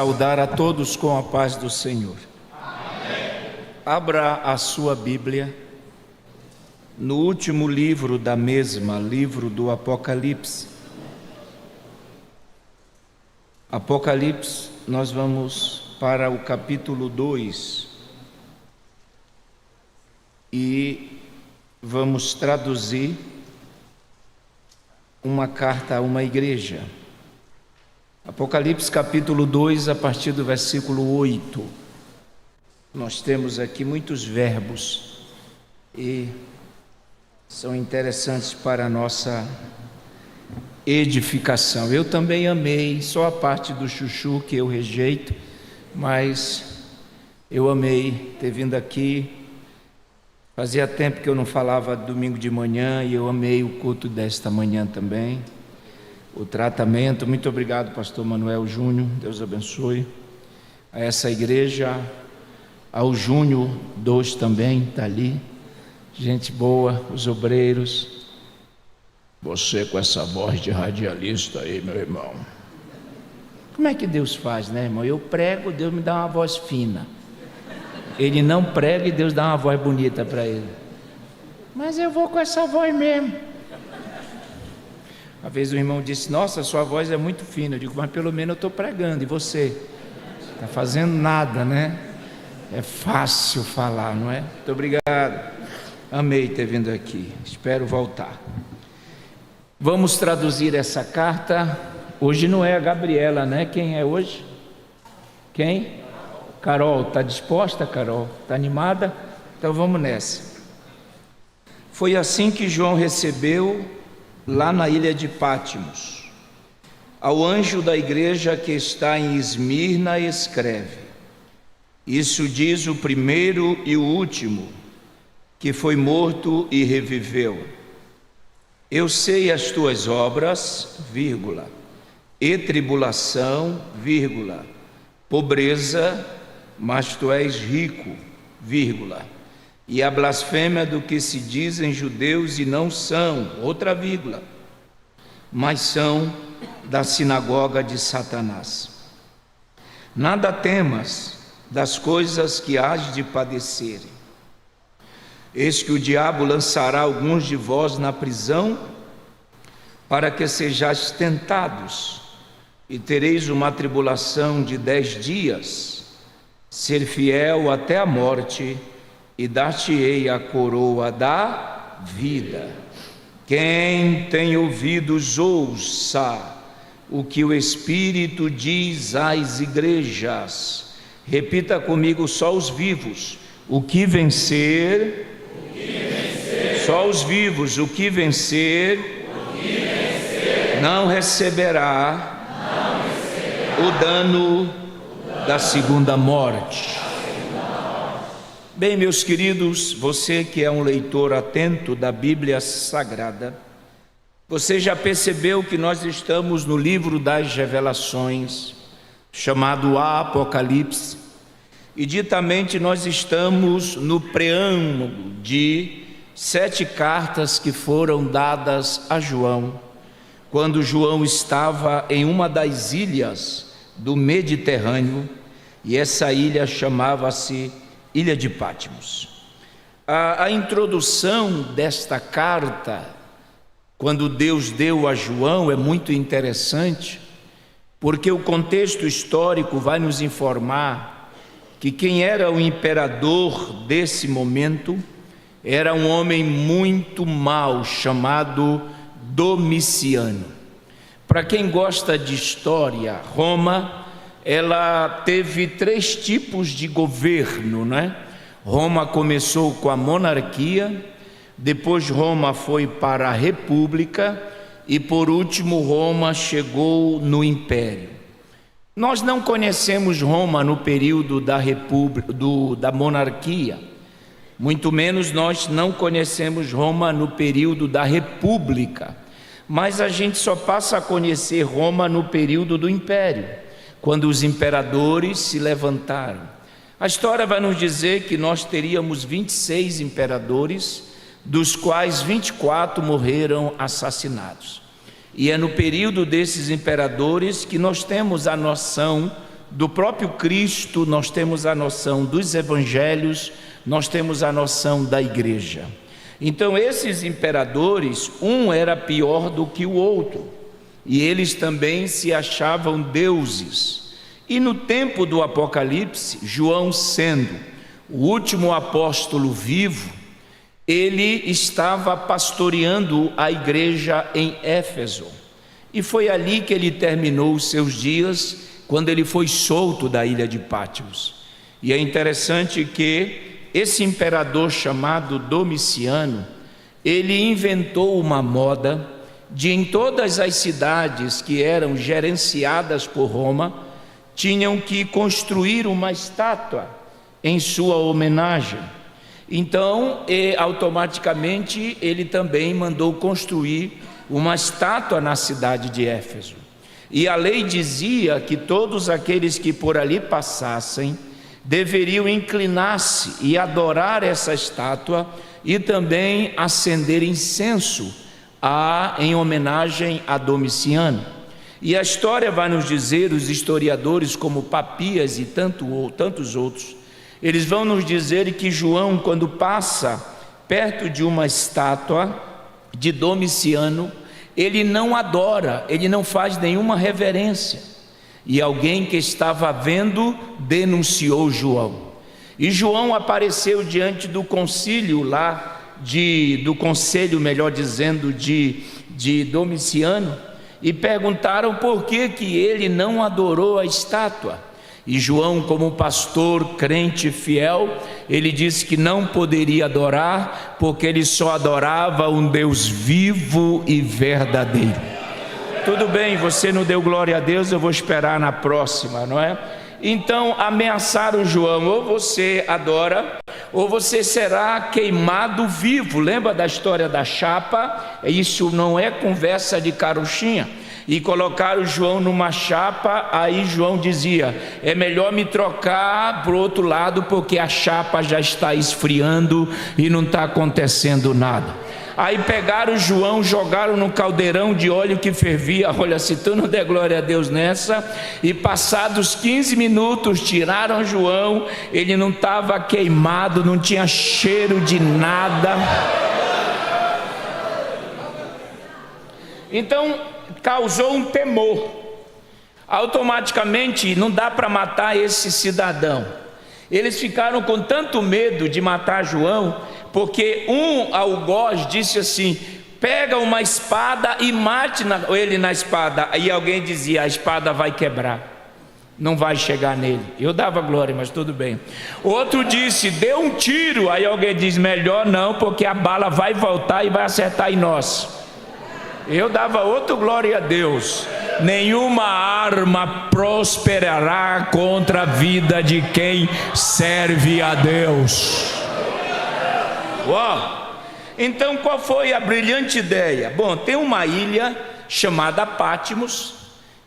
Saudar a todos com a paz do Senhor. Amém. Abra a sua Bíblia no último livro da mesma, livro do Apocalipse. Apocalipse, nós vamos para o capítulo 2 e vamos traduzir uma carta a uma igreja. Apocalipse capítulo 2, a partir do versículo 8. Nós temos aqui muitos verbos e são interessantes para a nossa edificação. Eu também amei, só a parte do chuchu que eu rejeito, mas eu amei ter vindo aqui. Fazia tempo que eu não falava domingo de manhã e eu amei o culto desta manhã também. O tratamento, muito obrigado, pastor Manuel Júnior, Deus abençoe a essa igreja, ao Júnior 2 também, está ali, gente boa, os obreiros. Você com essa voz de radialista aí, meu irmão, como é que Deus faz, né, irmão? Eu prego, Deus me dá uma voz fina, ele não prega e Deus dá uma voz bonita para ele, mas eu vou com essa voz mesmo. Uma vez o irmão disse: nossa, sua voz é muito fina. Eu digo: mas pelo menos eu estou pregando, e você? Está fazendo nada, né? É fácil falar, não é? Muito obrigado, amei ter vindo aqui, espero voltar. Vamos traduzir essa carta. Hoje não é a Gabriela, né? Quem é hoje? Quem? Carol. Está disposta, Carol? Está animada? Então vamos nessa. Foi assim que João recebeu lá na ilha de Pátimos. Ao anjo da igreja que está em Esmirna escreve: isso diz o primeiro e o último, que foi morto e reviveu. Eu sei as tuas obras, vírgula, e tribulação, vírgula, pobreza, mas tu és rico, vírgula, e a blasfêmia do que se dizem judeus e não são, outra vírgula, mas são da sinagoga de Satanás. Nada temas das coisas que hás de padecer. Eis que o diabo lançará alguns de vós na prisão, para que sejais tentados, e tereis uma tribulação de 10 dias. Ser fiel até a morte, e dar-te-ei a coroa da vida. Quem tem ouvidos, ouça o que o Espírito diz às igrejas. Repita comigo, só os vivos. O que vencer, só os vivos, o que vencer, não receberá o dano da segunda morte. Bem, meus queridos, você que é um leitor atento da Bíblia Sagrada, você já percebeu que nós estamos no livro das Revelações, chamado Apocalipse, e ditamente nós estamos no preâmbulo de 7 cartas que foram dadas a João, quando João estava em uma das ilhas do Mediterrâneo, e essa ilha chamava-se Ilha de Pátimos. A introdução desta carta, quando Deus deu a João, é muito interessante, porque o contexto histórico vai nos informar que quem era o imperador desse momento era um homem muito mau, chamado Domiciano. Para quem gosta de história, Roma, ela teve 3 tipos de governo, né? Roma começou com a monarquia, depois Roma foi para a república e por último Roma chegou no império. Nós não conhecemos Roma no período da da monarquia, muito menos nós não conhecemos Roma no período da república, mas a gente só passa a conhecer Roma no período do império, quando os imperadores se levantaram. A história vai nos dizer que nós teríamos 26 imperadores, dos quais 24 morreram assassinados. E é no período desses imperadores que nós temos a noção do próprio Cristo, nós temos a noção dos evangelhos, nós temos a noção da igreja. Então esses imperadores, um era pior do que o outro, e eles também se achavam deuses. E no tempo do Apocalipse, João, sendo o último apóstolo vivo, ele estava pastoreando a igreja em Éfeso, e foi ali que ele terminou os seus dias, quando ele foi solto da ilha de Patmos. E é interessante que esse imperador chamado Domiciano, ele inventou uma moda de, em todas as cidades que eram gerenciadas por Roma, tinham que construir uma estátua em sua homenagem. Então, automaticamente, ele também mandou construir uma estátua na cidade de Éfeso. E a lei dizia que todos aqueles que por ali passassem deveriam inclinar-se e adorar essa estátua e também acender incenso em homenagem a Domiciano. E a história vai nos dizer, os historiadores como Papias e tantos outros, eles vão nos dizer que João, quando passa perto de uma estátua de Domiciano, ele não adora, ele não faz nenhuma reverência. E alguém que estava vendo denunciou João. E João apareceu diante do concílio lá, do conselho, melhor dizendo, de Domiciano, e perguntaram por que ele não adorou a estátua. E João, como pastor crente fiel, ele disse que não poderia adorar, porque ele só adorava um Deus vivo e verdadeiro. Tudo bem, você não deu glória a Deus, eu vou esperar na próxima, não é? Então ameaçaram João: ou você adora, ou você será queimado vivo. Lembra da história da chapa? Isso não é conversa de carochinha. E colocaram João numa chapa, aí João dizia: é melhor me trocar para o outro lado, porque a chapa já está esfriando e não está acontecendo nada. Aí pegaram João, jogaram no caldeirão de óleo que fervia. Olha, se tu não der glória a Deus nessa. E passados 15 minutos tiraram João, ele não estava queimado, não tinha cheiro de nada. Então causou um temor. Automaticamente não dá para matar esse cidadão. Eles ficaram com tanto medo de matar João, porque um algoz disse assim: pega uma espada e mate ele na espada. Aí alguém dizia: a espada vai quebrar, não vai chegar nele. Eu dava glória, mas tudo bem. Outro disse: dê um tiro. Aí alguém diz: melhor não, porque a bala vai voltar e vai acertar em nós. Eu dava outro glória a Deus. Nenhuma arma prosperará contra a vida de quem serve a Deus. Uau! Então qual foi a brilhante ideia? Bom, tem uma ilha chamada Patmos,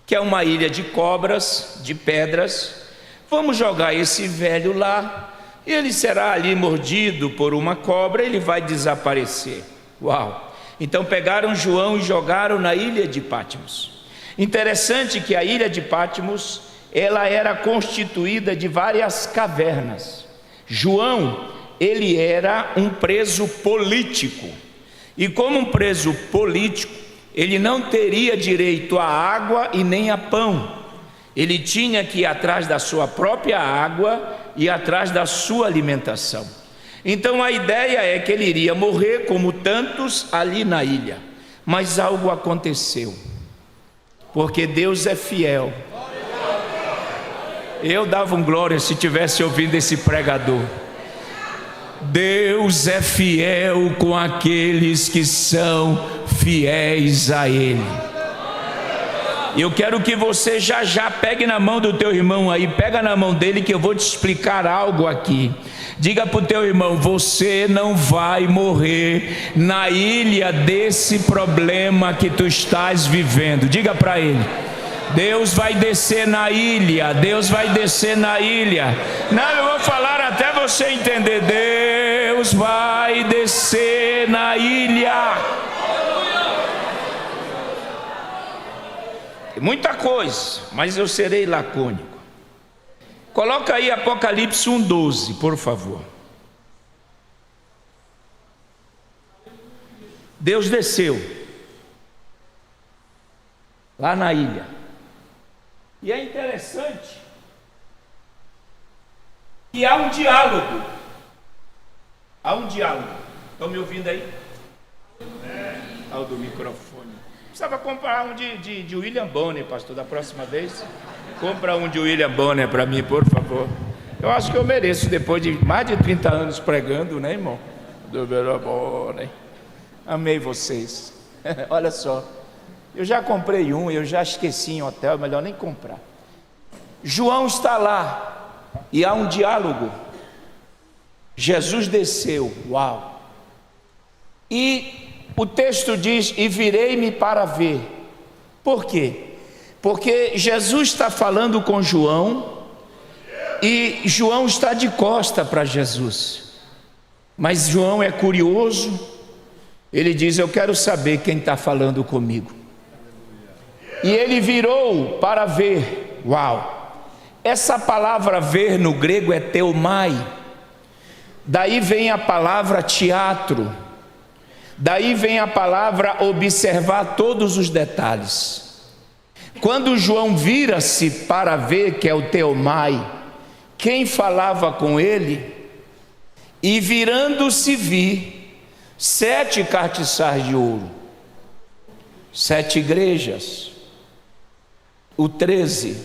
que é uma ilha de cobras, de pedras. Vamos jogar esse velho lá, ele será ali mordido por uma cobra, ele vai desaparecer. Uau! Então pegaram João e jogaram na ilha de Patmos. Interessante que a ilha de Patmos, ela era constituída de várias cavernas. João, ele era um preso político, e como um preso político, ele não teria direito a água e nem a pão. Ele tinha que ir atrás da sua própria água e atrás da sua alimentação. Então a ideia é que ele iria morrer como tantos ali na ilha. Mas algo aconteceu, porque Deus é fiel. Eu dava glória se tivesse ouvindo esse pregador. Deus é fiel com aqueles que são fiéis a Ele. Eu quero que você já pegue na mão do teu irmão aí, pega na mão dele, que eu vou te explicar algo aqui. Diga para o teu irmão: você não vai morrer na ilha desse problema que tu estás vivendo. Diga para ele: Deus vai descer na ilha, Deus vai descer na ilha. Não, eu vou falar até você entender. Deus vai descer na ilha. Muita coisa, mas eu serei lacônico. Coloca aí Apocalipse 1:12, por favor. Deus desceu lá na ilha. E é interessante que há um diálogo. Há um diálogo. Estão me ouvindo aí? Ao do microfone. Precisava comprar um de William Bonner, pastor, da próxima vez. Compra um de William Bonner para mim, por favor. Eu acho que eu mereço, depois de mais de 30 anos pregando, né, irmão? Do William Bonner. Amei vocês. Olha só, eu já comprei um, eu já esqueci em hotel, é melhor nem comprar. João está lá e há um diálogo. Jesus desceu, uau. E o texto diz: e virei-me para ver. Por quê? Porque Jesus está falando com João e João está de costa para Jesus. Mas João é curioso, ele diz: eu quero saber quem está falando comigo. E ele virou para ver. Uau! Essa palavra ver no grego é teomai. Daí vem a palavra teatro. Daí vem a palavra observar todos os detalhes. Quando João vira-se para ver, que é o teomai, quem falava com ele, e virando-se vi 7 castiçais de ouro, 7 igrejas, o 13.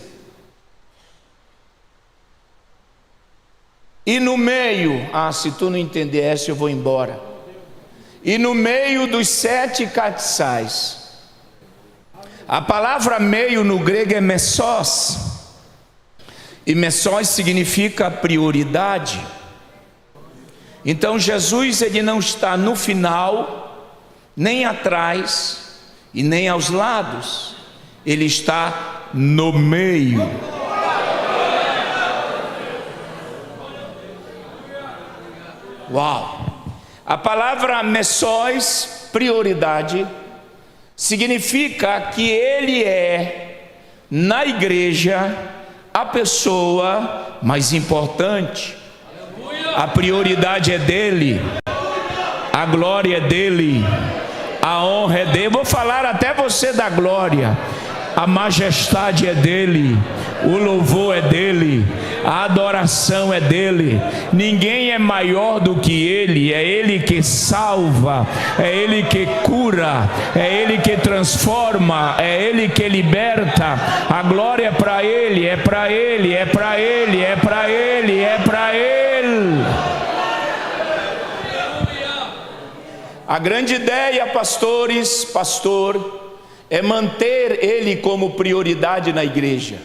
E no meio, se tu não entender essa eu vou embora. E no meio dos 7 castiçais, a palavra meio no grego é messos, e messos significa prioridade. Então Jesus, ele não está no final, nem atrás e nem aos lados, ele está no meio. Uau! A palavra messos, prioridade, significa que ele é, na igreja, a pessoa mais importante. A prioridade é dele, a glória é dele, a honra é dele. Vou falar até você da glória. A majestade é dele, o louvor é dele, a adoração é dele. Ninguém é maior do que ele. É ele que salva, é ele que cura, é ele que transforma, é ele que liberta. A glória é para ele, é para ele, é para ele, é para ele, é para ele. A grande ideia, pastores, pastor, é manter ele como prioridade na igreja.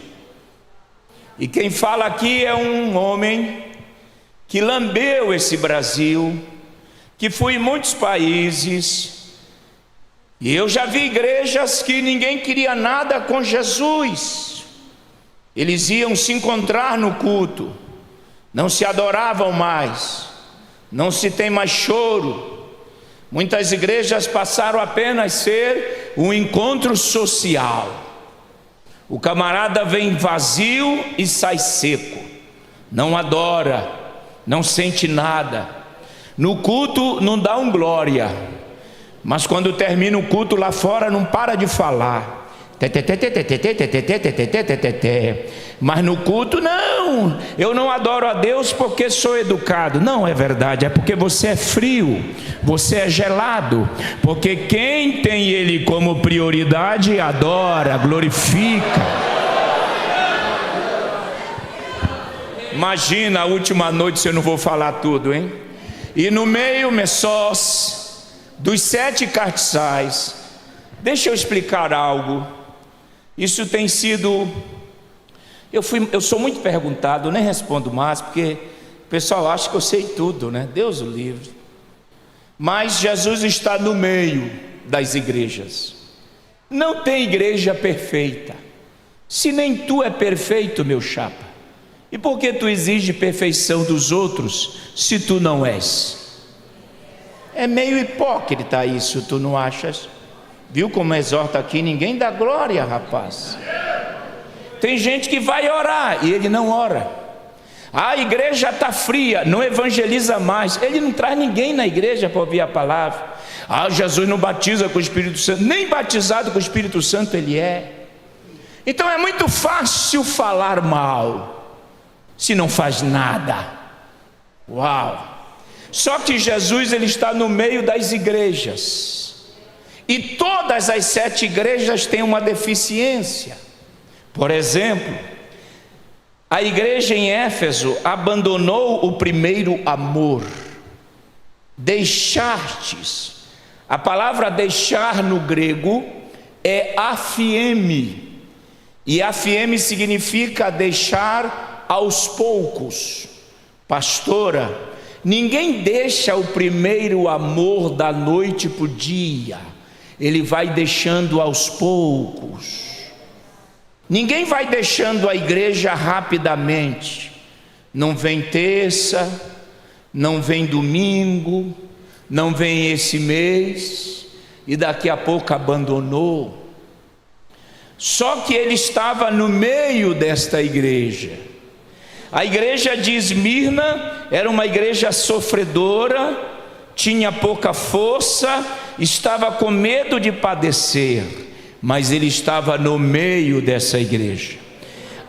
E quem fala aqui é um homem que lambeu esse Brasil, que foi em muitos países, e eu já vi igrejas que ninguém queria nada com Jesus. Eles iam se encontrar no culto, não se adoravam mais, não se tem mais choro. Muitas igrejas passaram apenas a ser um encontro social. O camarada vem vazio e sai seco, não adora, não sente nada. No culto não dá um glória, mas quando termina o culto lá fora não para de falar. Mas no culto não, eu não adoro a Deus porque sou educado. Não é verdade, é porque você é frio, você é gelado. Porque quem tem ele como prioridade adora, glorifica. Imagina a última noite, se eu não vou falar tudo, hein? E no meio, messos, dos 7 castiçais. Deixa eu explicar algo. Isso tem sido, eu sou muito perguntado, eu nem respondo mais, porque o pessoal acha que eu sei tudo, né? Deus o livre. Mas Jesus está no meio das igrejas. Não tem igreja perfeita. Se nem tu é perfeito, meu chapa, e por que tu exige perfeição dos outros, se tu não és? É meio hipócrita isso, tu não achas? Viu como exorta aqui? Ninguém dá glória, rapaz. Tem gente que vai orar e ele não ora. A igreja está fria, não evangeliza mais. Ele não traz ninguém na igreja para ouvir a palavra. Jesus não batiza com o Espírito Santo. Nem batizado com o Espírito Santo ele é. Então é muito fácil falar mal, se não faz nada. Uau! Só que Jesus, ele está no meio das igrejas. E todas as 7 igrejas têm uma deficiência. Por exemplo, a igreja em Éfeso abandonou o primeiro amor. Deixastes. A palavra deixar no grego é afieme. E afieme significa deixar aos poucos. Pastora, ninguém deixa o primeiro amor da noite para o dia. Ele vai deixando aos poucos. Ninguém vai deixando a igreja rapidamente. Não vem terça, não vem domingo, não vem esse mês, e daqui a pouco abandonou. Só que ele estava no meio desta igreja. A igreja de Esmirna era uma igreja sofredora, tinha pouca força, estava com medo de padecer, mas ele estava no meio dessa igreja.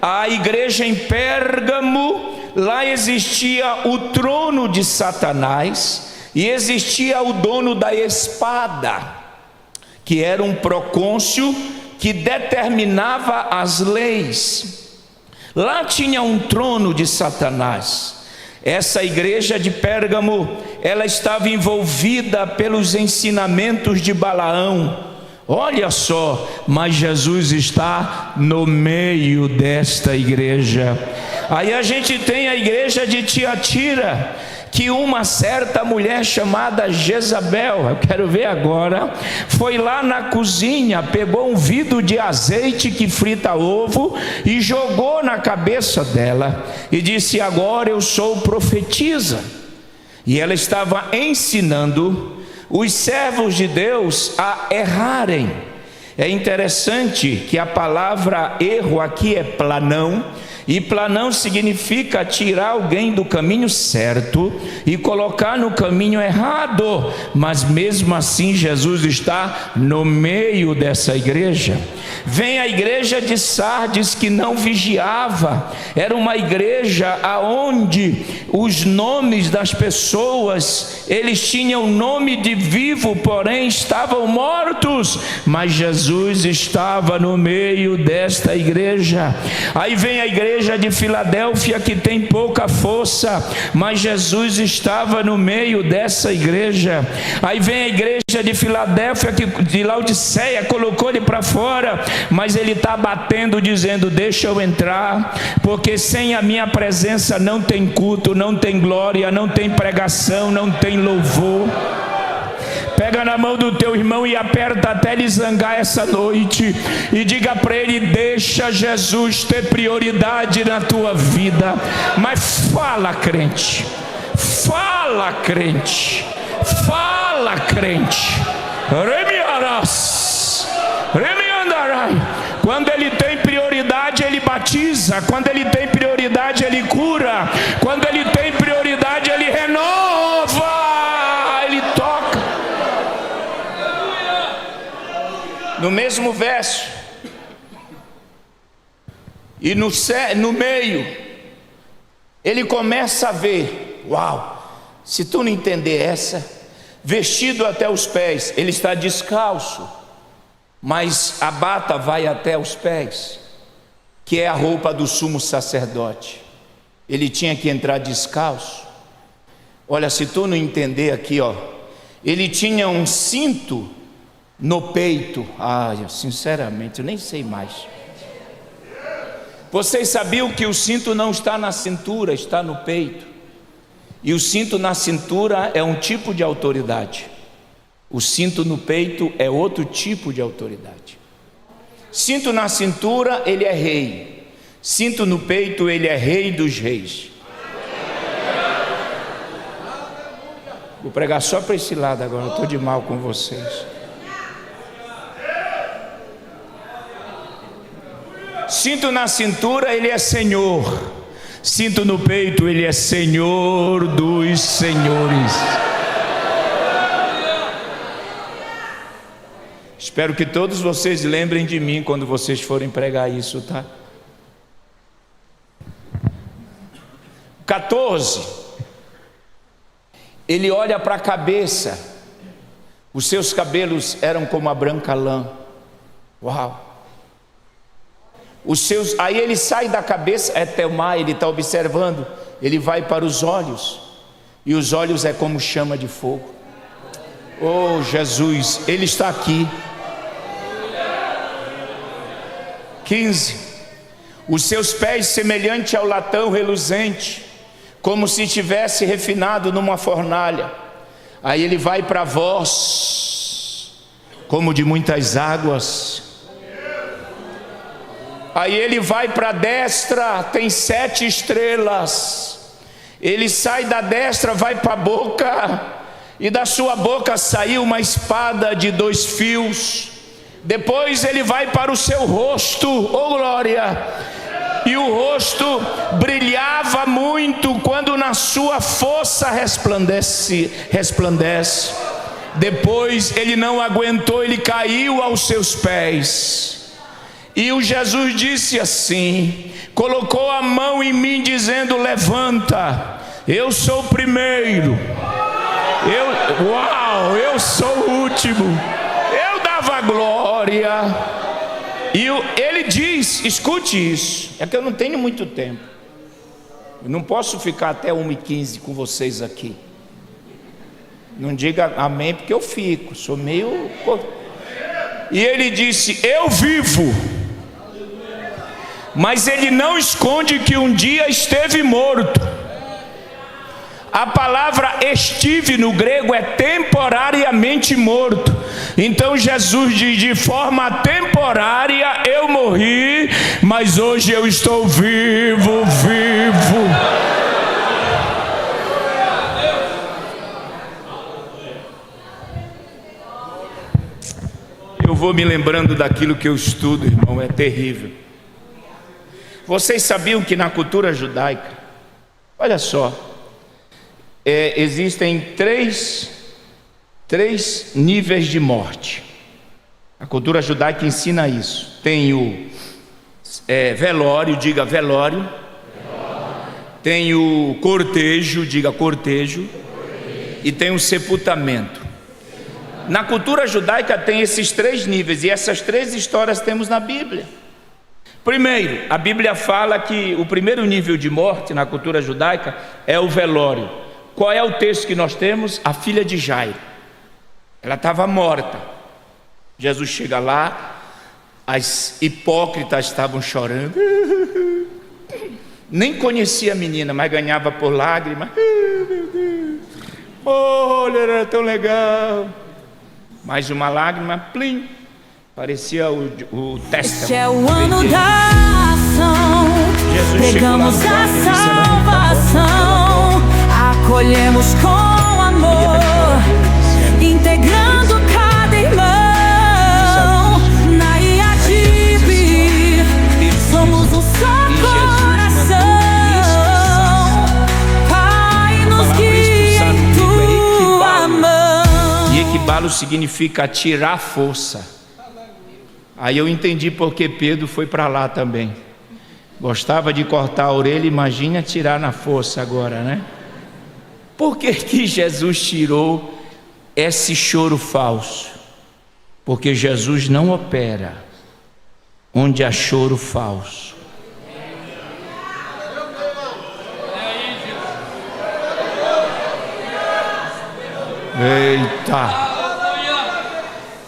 A igreja em Pérgamo, lá existia o trono de Satanás, e existia o dono da espada, que era um procônsul que determinava as leis. Lá tinha um trono de Satanás. Essa igreja de Pérgamo, ela estava envolvida pelos ensinamentos de Balaão. Olha só, mas Jesus está no meio desta igreja. Aí a gente tem a igreja de Tiatira, que uma certa mulher chamada Jezabel, eu quero ver agora, foi lá na cozinha, pegou um vidro de azeite que frita ovo e jogou na cabeça dela e disse: agora eu sou profetisa. E ela estava ensinando os servos de Deus a errarem. É interessante que a palavra erro aqui é planão, e planão significa tirar alguém do caminho certo e colocar no caminho errado. Mas mesmo assim Jesus está no meio dessa igreja. Vem a igreja de Sardes, que não vigiava. Era uma igreja aonde os nomes das pessoas, eles tinham nome de vivo, porém estavam mortos. Mas Jesus estava no meio desta igreja. Aí vem a igreja de Filadélfia, que tem pouca força, mas Jesus estava no meio dessa igreja. Aí vem a igreja de Filadélfia, que de Laodiceia colocou ele para fora, mas ele está batendo, dizendo: deixa eu entrar, porque sem a minha presença não tem culto, não tem glória, não tem pregação, não tem louvor. Pega na mão do teu irmão e aperta até ele zangar essa noite, e diga para ele: deixa Jesus ter prioridade na tua vida. Mas fala, crente, fala, crente, fala, crente. Remiarás, remiandarai. Quando ele tem prioridade, ele batiza. Quando ele tem prioridade, ele cura. Quando ele tem prioridade, ele renova, ele toca. No mesmo verso, e no meio, ele começa a ver: uau, se tu não entender essa, vestido até os pés, ele está descalço, mas a bata vai até os pés, que é a roupa do sumo sacerdote. Ele tinha que entrar descalço. Olha, se tu não entender aqui, ó, ele tinha um cinto no peito. Sinceramente, eu nem sei mais. Vocês sabiam que o cinto não está na cintura, está no peito. E o cinto na cintura é um tipo de autoridade. O cinto no peito é outro tipo de autoridade. Cinto na cintura, ele é rei. Cinto no peito, ele é rei dos reis. Vou pregar só para esse lado agora, eu estou de mal com vocês. Cinto na cintura, ele é Senhor. Sinto no peito, Ele é Senhor dos senhores. Espero que todos vocês lembrem de mim quando vocês forem pregar isso, tá? 14. Ele olha para a cabeça. Os seus cabelos eram como a branca lã. Uau! Aí ele sai da cabeça, é Telmá, ele está observando. Ele vai para os olhos. E os olhos é como chama de fogo. Oh Jesus, Ele está aqui. 15. Os seus pés semelhante ao latão reluzente, como se tivesse refinado numa fornalha. Aí ele vai para a voz, como de muitas águas. Aí ele vai para a destra, tem 7 estrelas. Ele sai da destra, vai para a boca, e da sua boca saiu uma espada de 2 fios. Depois ele vai para o seu rosto, oh glória, e o rosto brilhava muito quando na sua força resplandece. Depois ele não aguentou, ele caiu aos seus pés. E o Jesus disse assim, colocou a mão em mim dizendo: levanta, eu sou o primeiro, eu sou o último, eu dava glória. E ele diz, escute isso, é que eu não tenho muito tempo, eu não posso ficar até 1h15 com vocês aqui. Não diga amém, porque eu fico, sou meio... E ele disse: eu vivo. Mas ele não esconde que um dia esteve morto. A palavra estive no grego é temporariamente morto. Então Jesus diz: de forma temporária eu morri, mas hoje eu estou vivo. Eu vou me lembrando daquilo que eu estudo, irmão, é terrível. Vocês sabiam que na cultura judaica, olha só, existem três níveis de morte. A cultura judaica ensina isso. Tem o velório, diga velório. Tem o cortejo, diga cortejo. E tem o sepultamento. Na cultura judaica tem esses 3 níveis, e essas 3 histórias temos na Bíblia. Primeiro, a Bíblia fala que o primeiro nível de morte na cultura judaica é o velório. Qual é o texto que nós temos? A filha de Jairo. Ela estava morta. Jesus chega lá, as hipócritas estavam chorando. Nem conhecia a menina, mas ganhava por lágrimas. Meu Deus, olha, era tão legal. Mais uma lágrima, plim, parecia o teste. Este é o ano da ação. Pregamos a salvação, acolhemos com amor, integrando cada irmão. Na IADIB somos um só coração. Pai, nos guia em tua mão. E equibalo significa tirar a força. Aí eu entendi porque Pedro foi para lá também. Gostava de cortar a orelha, imagina tirar na força agora, né? Por que Jesus tirou esse choro falso? Porque Jesus não opera onde há choro falso. Eita!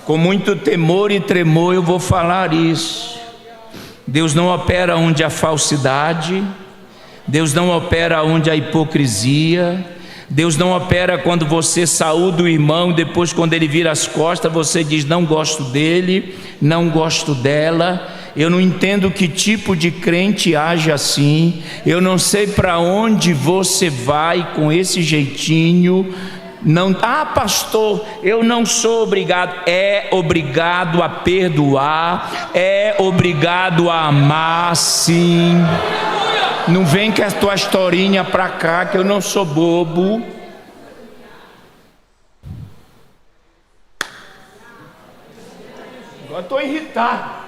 Com muito temor e tremor eu vou falar isso. Deus não opera onde há falsidade, Deus não opera onde há hipocrisia, Deus não opera quando você saúda o irmão, depois quando ele vira as costas você diz: não gosto dele, não gosto dela. Eu não entendo que tipo de crente age assim. Eu não sei para onde você vai com esse jeitinho. Não, pastor, eu não sou obrigado. É obrigado a perdoar, é obrigado a amar, sim. Não vem com a tua historinha pra cá, que eu não sou bobo. Agora estou irritado.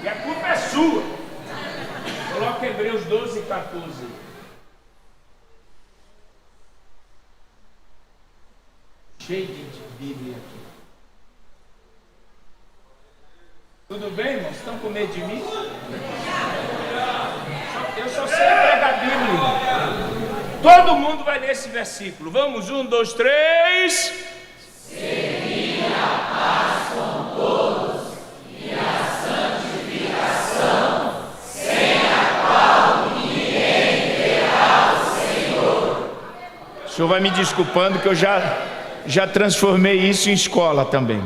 E a culpa é sua. Coloca Hebreus 12 e 14. Cheio de Bíblia aqui. Tudo bem, irmãos? Estão com medo de mim? Eu só sei pregar a Bíblia. Todo mundo vai ler esse versículo. Vamos, 1, 2, 3. Seguir a paz com todos e a santificação, sem a qual ninguém verá o Senhor. O senhor vai me desculpando que eu já transformei isso em escola também.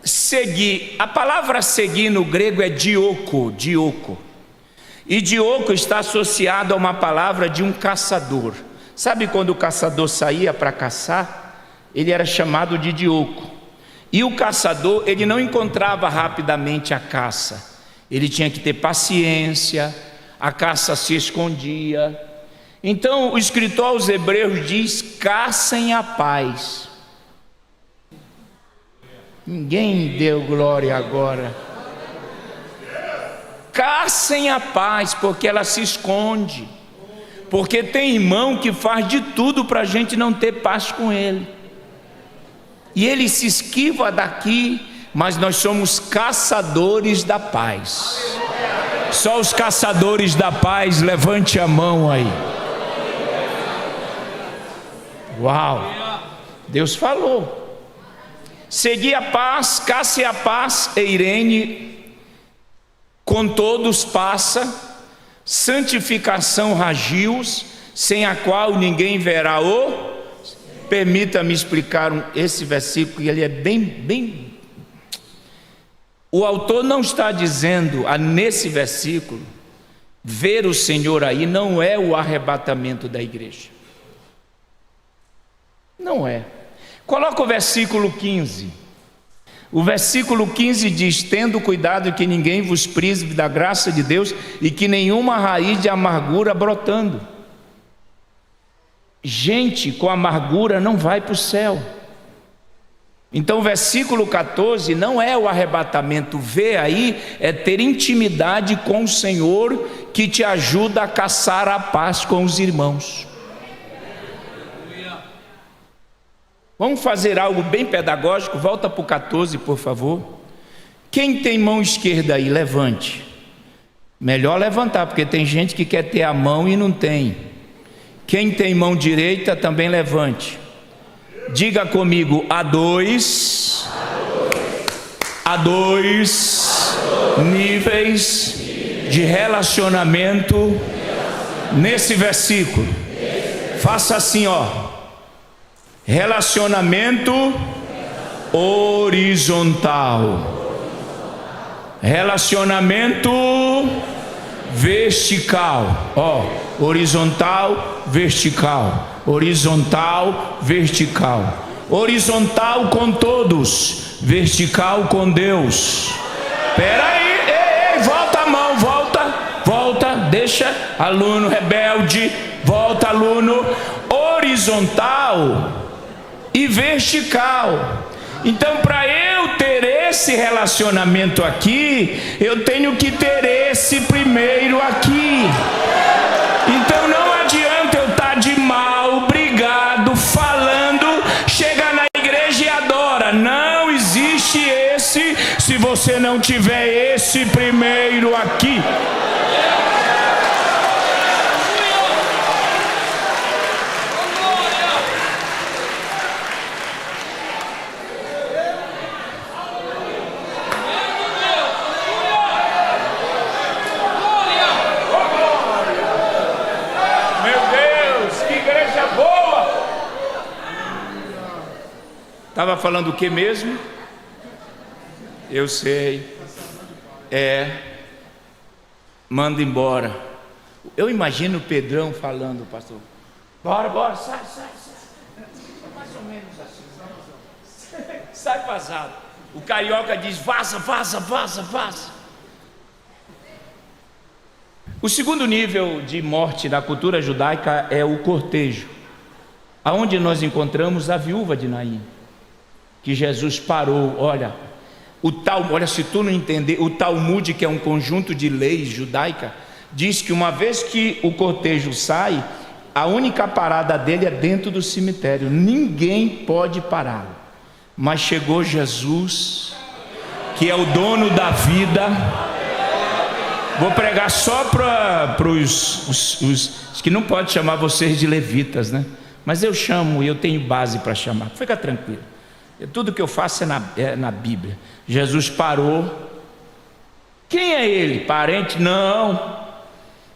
Seguir, a palavra seguir no grego é dioko. E dioko está associado a uma palavra de um caçador. Sabe quando o caçador saía para caçar? Ele era chamado de dioko. E o caçador, ele não encontrava rapidamente a caça. Ele tinha que ter paciência, a caça se escondia. Então o escritor aos Hebreus diz: caçem a paz. Ninguém deu glória agora. Caçem a paz, porque ela se esconde. Porque tem irmão que faz de tudo para a gente não ter paz com ele. E ele se esquiva daqui, mas nós somos caçadores da paz. Só os caçadores da paz, levante a mão aí. Uau! Deus falou. Segui a paz, casse a paz, Eirene, com todos passa, santificação ragios, sem a qual ninguém verá o. Permita-me explicar esse versículo, que ele é bem. O autor não está dizendo, nesse versículo, ver o Senhor aí não é o arrebatamento da igreja. Não é. Coloca o versículo 15. O versículo 15 diz: tendo cuidado que ninguém vos prive da graça de Deus e que nenhuma raiz de amargura brotando. Gente com amargura não vai para o céu. Então o versículo 14 não é o arrebatamento. Ver aí é ter intimidade com o Senhor, que te ajuda a caçar a paz com os irmãos. Vamos fazer algo bem pedagógico. Volta para o 14, por favor. Quem tem mão esquerda aí, levante. Melhor levantar, porque tem gente que quer ter a mão e não tem. Quem tem mão direita também levante. Diga comigo: há dois níveis de relacionamento nesse versículo. Faça assim, ó. Relacionamento horizontal, relacionamento vertical, ó, horizontal, vertical, horizontal, vertical, horizontal com todos, vertical com Deus. Espera aí, volta a mão, volta, deixa, aluno rebelde, volta, aluno. Horizontal e vertical. Então, para eu ter esse relacionamento aqui, eu tenho que ter esse primeiro aqui. Então não adianta eu estar de mal, brigado, falando, chega na igreja e adora. Não existe esse se você não tiver esse primeiro aqui. Estava falando o que mesmo? Eu sei. Manda embora. Eu imagino o Pedrão falando, pastor: bora, sai. Mais ou menos assim. Sai vazado. O carioca diz: vaza. O segundo nível de morte na cultura judaica é o cortejo, aonde nós encontramos a viúva de Naim, que Jesus parou. Olha, se tu não entender, o Talmud, que é um conjunto de leis judaica, diz que uma vez que o cortejo sai, a única parada dele é dentro do cemitério, ninguém pode pará-lo. Mas chegou Jesus, que é o dono da vida. Vou pregar só para os que não pode chamar vocês de levitas, né? Mas eu chamo e eu tenho base para chamar. Fica tranquilo. Tudo que eu faço é na Bíblia. Jesus parou. Quem é ele? Parente? Não.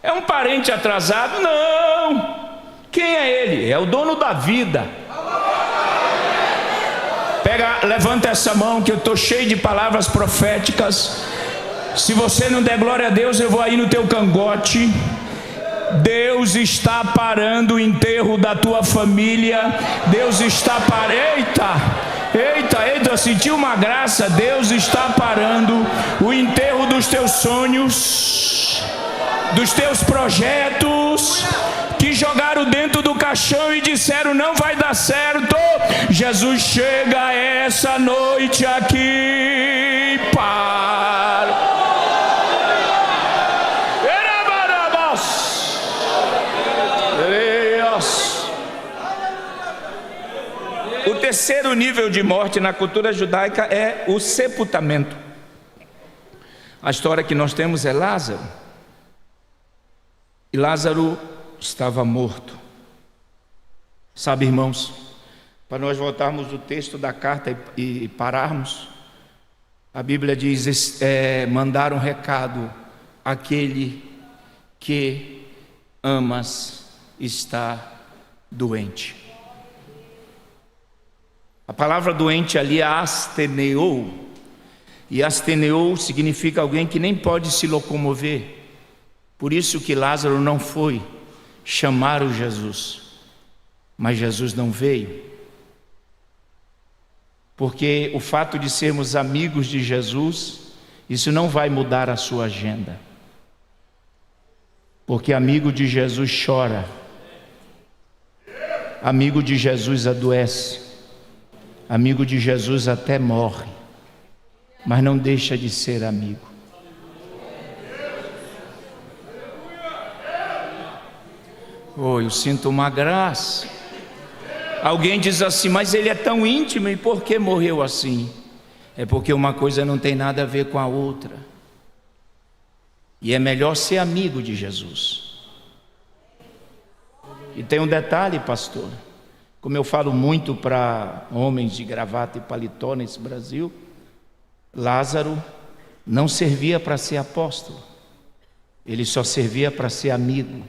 É um parente atrasado? Não. Quem é ele? É o dono da vida. Levanta essa mão que eu estou cheio de palavras proféticas. Se você não der glória a Deus, eu vou aí no teu cangote. Deus está parando o enterro da tua família. Deus está parando. Eita, senti uma graça. Deus está parando o enterro dos teus sonhos, dos teus projetos, que jogaram dentro do caixão e disseram não vai dar certo. Jesus chega essa noite aqui para... O terceiro nível de morte na cultura judaica é o sepultamento. A história que nós temos é Lázaro. E Lázaro estava morto. Sabe, irmãos, para nós voltarmos do texto da carta e pararmos, a Bíblia diz, mandar um recado: aquele que amas está doente. A palavra doente ali é asteneou, e asteneou significa alguém que nem pode se locomover. Por isso que Lázaro não foi. Chamaram Jesus, mas Jesus não veio, porque o fato de sermos amigos de Jesus, isso não vai mudar a sua agenda, porque amigo de Jesus chora, amigo de Jesus adoece, amigo de Jesus até morre, mas não deixa de ser amigo. Eu sinto uma graça. Alguém diz assim, mas ele é tão íntimo, e por que morreu assim? É porque uma coisa não tem nada a ver com a outra. E é melhor ser amigo de Jesus. E tem um detalhe, pastor. Como eu falo muito para homens de gravata e paletó nesse Brasil, Lázaro não servia para ser apóstolo. Ele só servia para ser amigo.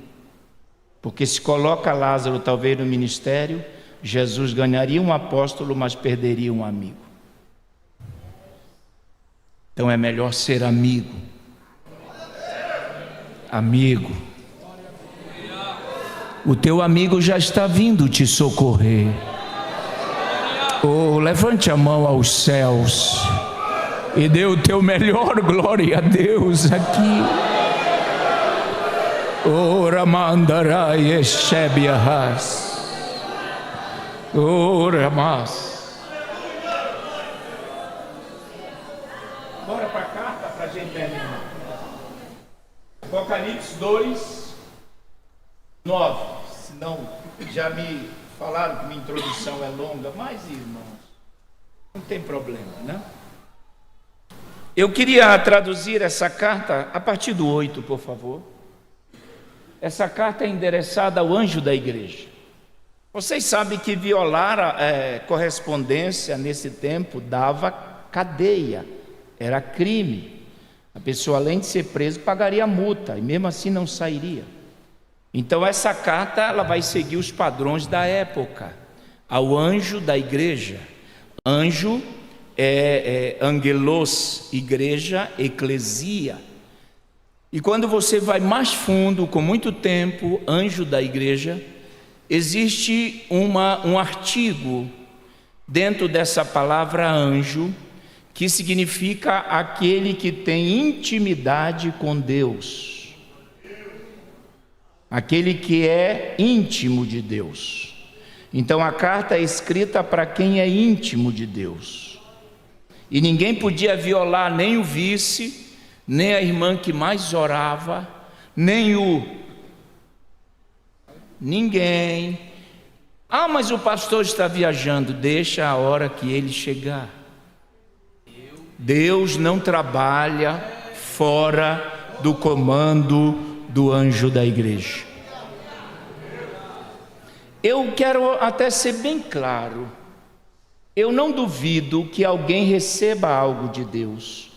Porque se coloca Lázaro talvez no ministério, Jesus ganharia um apóstolo, mas perderia um amigo. Então é melhor ser amigo. Amigo. O teu amigo já está vindo te socorrer. Levante a mão aos céus e dê o teu melhor glória a Deus aqui. Ora mandarai eshebiahas. Ora mas. Bora para a carta para a gente terminar. Apocalipse 2, 9. Senão já me falaram que minha introdução é longa, mas irmãos, não tem problema, né? Eu queria traduzir essa carta a partir do 8, por favor. Essa carta é endereçada ao anjo da igreja. Vocês sabem que violar a correspondência nesse tempo dava cadeia, era crime. A pessoa, além de ser presa, pagaria multa e mesmo assim não sairia. Então essa carta ela vai seguir os padrões da época, ao anjo da igreja. Anjo é angelos, igreja, eclesia. E quando você vai mais fundo, com muito tempo, anjo da igreja, existe um artigo dentro dessa palavra anjo, que significa aquele que tem intimidade com Deus. aquele que é íntimo de Deus. Então a carta é escrita para quem é íntimo de Deus. E ninguém podia violar nem o vice, nem a irmã que mais orava, ninguém. Ah, mas o pastor está viajando. Deixa a hora que ele chegar. Deus não trabalha fora do comando do anjo da igreja. Eu quero até ser bem claro. Eu não duvido que alguém receba algo de Deus,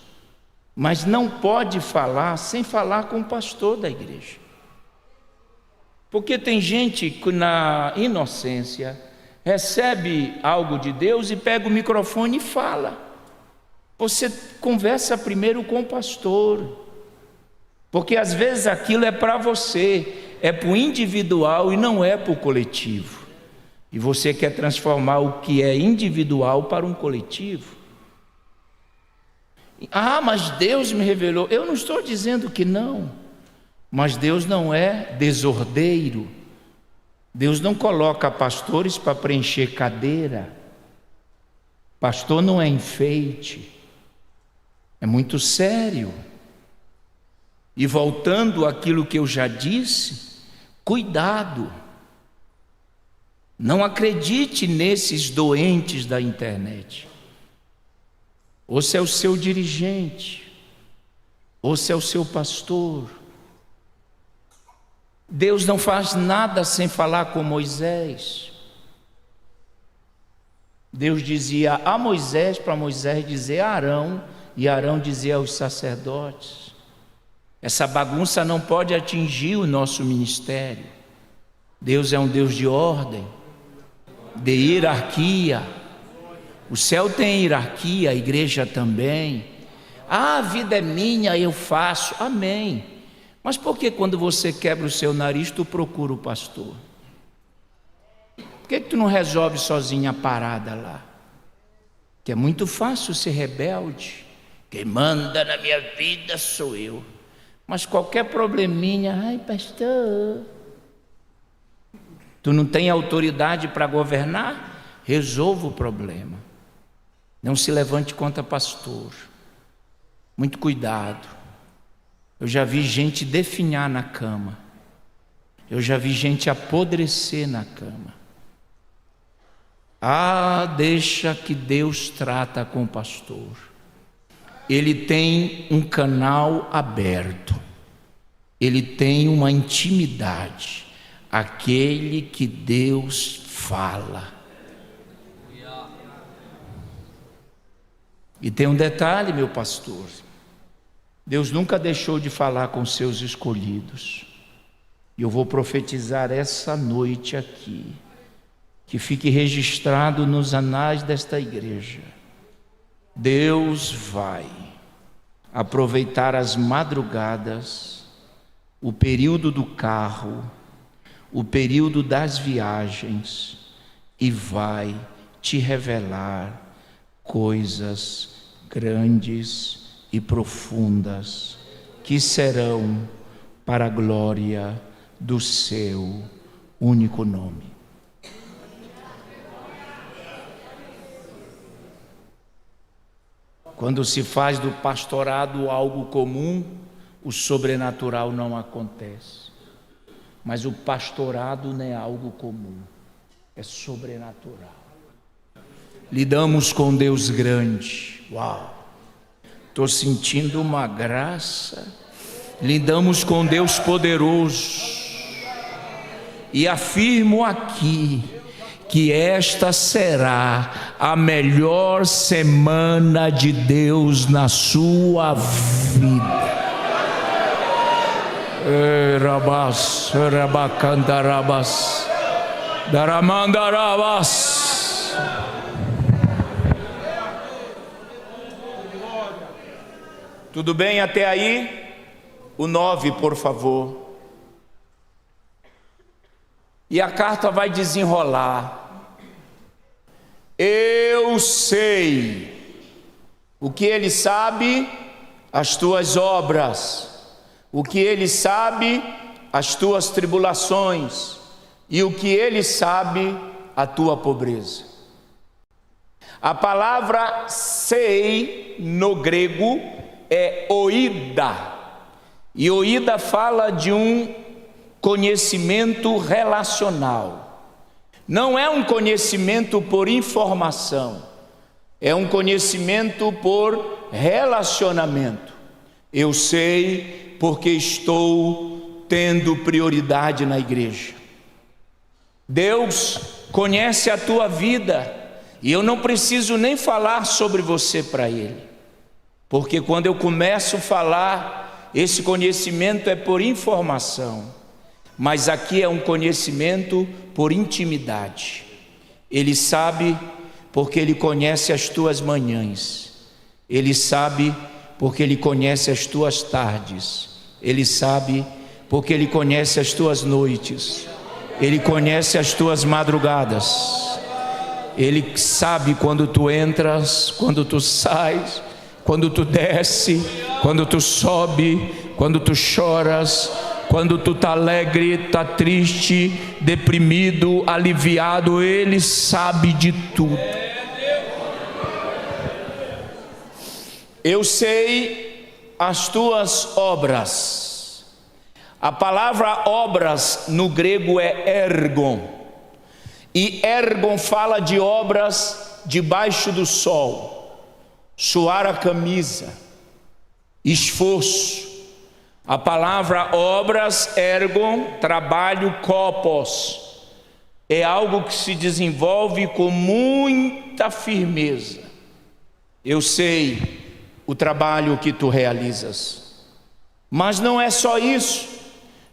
mas não pode falar sem falar com o pastor da igreja. Porque tem gente que na inocência recebe algo de Deus e pega o microfone e fala. Você conversa primeiro com o pastor, porque às vezes aquilo é para você, é para o individual e não é para o coletivo. E você quer transformar o que é individual para um coletivo. Ah, mas Deus me revelou. Eu não estou dizendo que não, mas Deus não é desordeiro. Deus não coloca pastores para preencher cadeira. Pastor não é enfeite. É muito sério. E voltando àquilo que eu já disse, cuidado. Não acredite nesses doentes da internet. Ou se é o seu dirigente, ou se é o seu pastor. Deus não faz nada sem falar com Moisés. Deus dizia a Moisés, para Moisés dizer a Arão, e Arão dizia aos sacerdotes. Essa bagunça não pode atingir o nosso ministério. Deus é um Deus de ordem, de hierarquia. O céu tem hierarquia, a igreja também. Ah, a vida é minha, eu faço. Amém. Mas por que quando você quebra o seu nariz, tu procura o pastor? Por que tu não resolve sozinha a parada lá? Que é muito fácil ser rebelde. Quem manda na minha vida sou eu. Mas qualquer probleminha, ai pastor, tu não tem autoridade para governar? Resolva o problema. Não se levante contra pastor. Muito cuidado. Eu já vi gente definhar na cama. Eu já vi gente apodrecer na cama. Ah, deixa que Deus trata com o pastor. Ele tem um canal aberto. Ele tem uma intimidade. Aquele que Deus fala. E tem um detalhe, meu pastor. Deus nunca deixou de falar com seus escolhidos. E eu vou profetizar essa noite aqui, que fique registrado nos anais desta igreja. Deus vai aproveitar as madrugadas, o período do carro, o período das viagens, e vai te revelar coisas grandes e profundas que serão para a glória do seu único nome. Quando se faz do pastorado algo comum, o sobrenatural não acontece. Mas o pastorado não é algo comum, é sobrenatural. Lidamos com Deus grande. Uau! Estou sentindo uma graça. Lidamos com Deus poderoso. E afirmo aqui que esta será a melhor semana de Deus na sua vida. Rabas, rabacandarabas, daramandarabas. Tudo bem até aí? O 9, por favor. E a carta vai desenrolar. Eu sei o que ele sabe, as tuas obras. O que ele sabe, as tuas tribulações, e o que Ele sabe, a tua pobreza. A palavra sei no grego é oída, e oída fala de um conhecimento relacional. Não é um conhecimento por informação, é um conhecimento por relacionamento. Eu sei porque estou tendo prioridade na igreja. Deus conhece a tua vida, e eu não preciso nem falar sobre você para Ele, porque quando eu começo a falar, esse conhecimento é por informação, mas aqui é um conhecimento por intimidade. Ele sabe porque Ele conhece as tuas manhãs, Ele sabe porque Ele conhece as tuas tardes, Ele sabe porque Ele conhece as tuas noites, Ele conhece as tuas madrugadas, Ele sabe quando tu entras, quando tu sais, quando tu desce, quando tu sobe, quando tu choras, quando tu tá alegre, tá triste, deprimido, aliviado. Ele sabe de tudo. Eu sei as tuas obras. A palavra obras no grego é ergon, e ergon fala de obras debaixo do sol, suar a camisa, esforço. A palavra obras, ergon, trabalho, kopos, é algo que se desenvolve com muita firmeza. Eu sei o trabalho que tu realizas, mas não é só isso.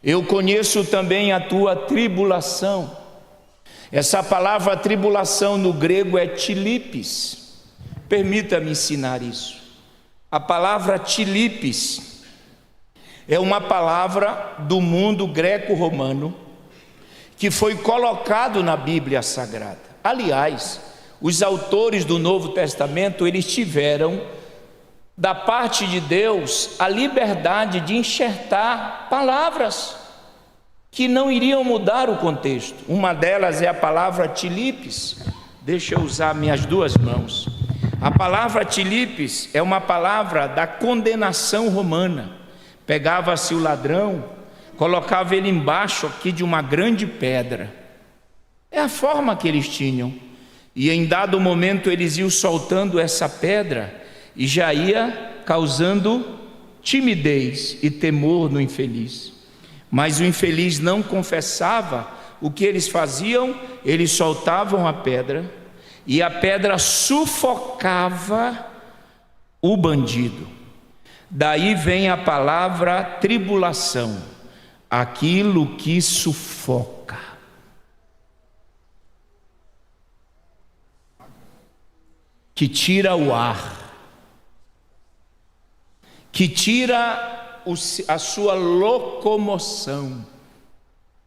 Eu conheço também a tua tribulação. Essa palavra tribulação no grego é tilipes. Permita-me ensinar isso. A palavra tilipes é uma palavra do mundo greco-romano que foi colocado na Bíblia Sagrada. Aliás, os autores do Novo Testamento, eles tiveram da parte de Deus a liberdade de enxertar palavras que não iriam mudar o contexto. Uma delas é a palavra tilipes. Deixa eu usar minhas duas mãos. A palavra tilipes é uma palavra da condenação romana. Pegava-se o ladrão, colocava ele embaixo aqui de uma grande pedra. É a forma que eles tinham. E em dado momento eles iam soltando essa pedra e já ia causando timidez e temor no infeliz. Mas o infeliz não confessava. O que eles faziam? Eles soltavam a pedra e a pedra sufocava o bandido. Daí vem a palavra tribulação, aquilo que sufoca, que tira o ar, que tira a sua locomoção.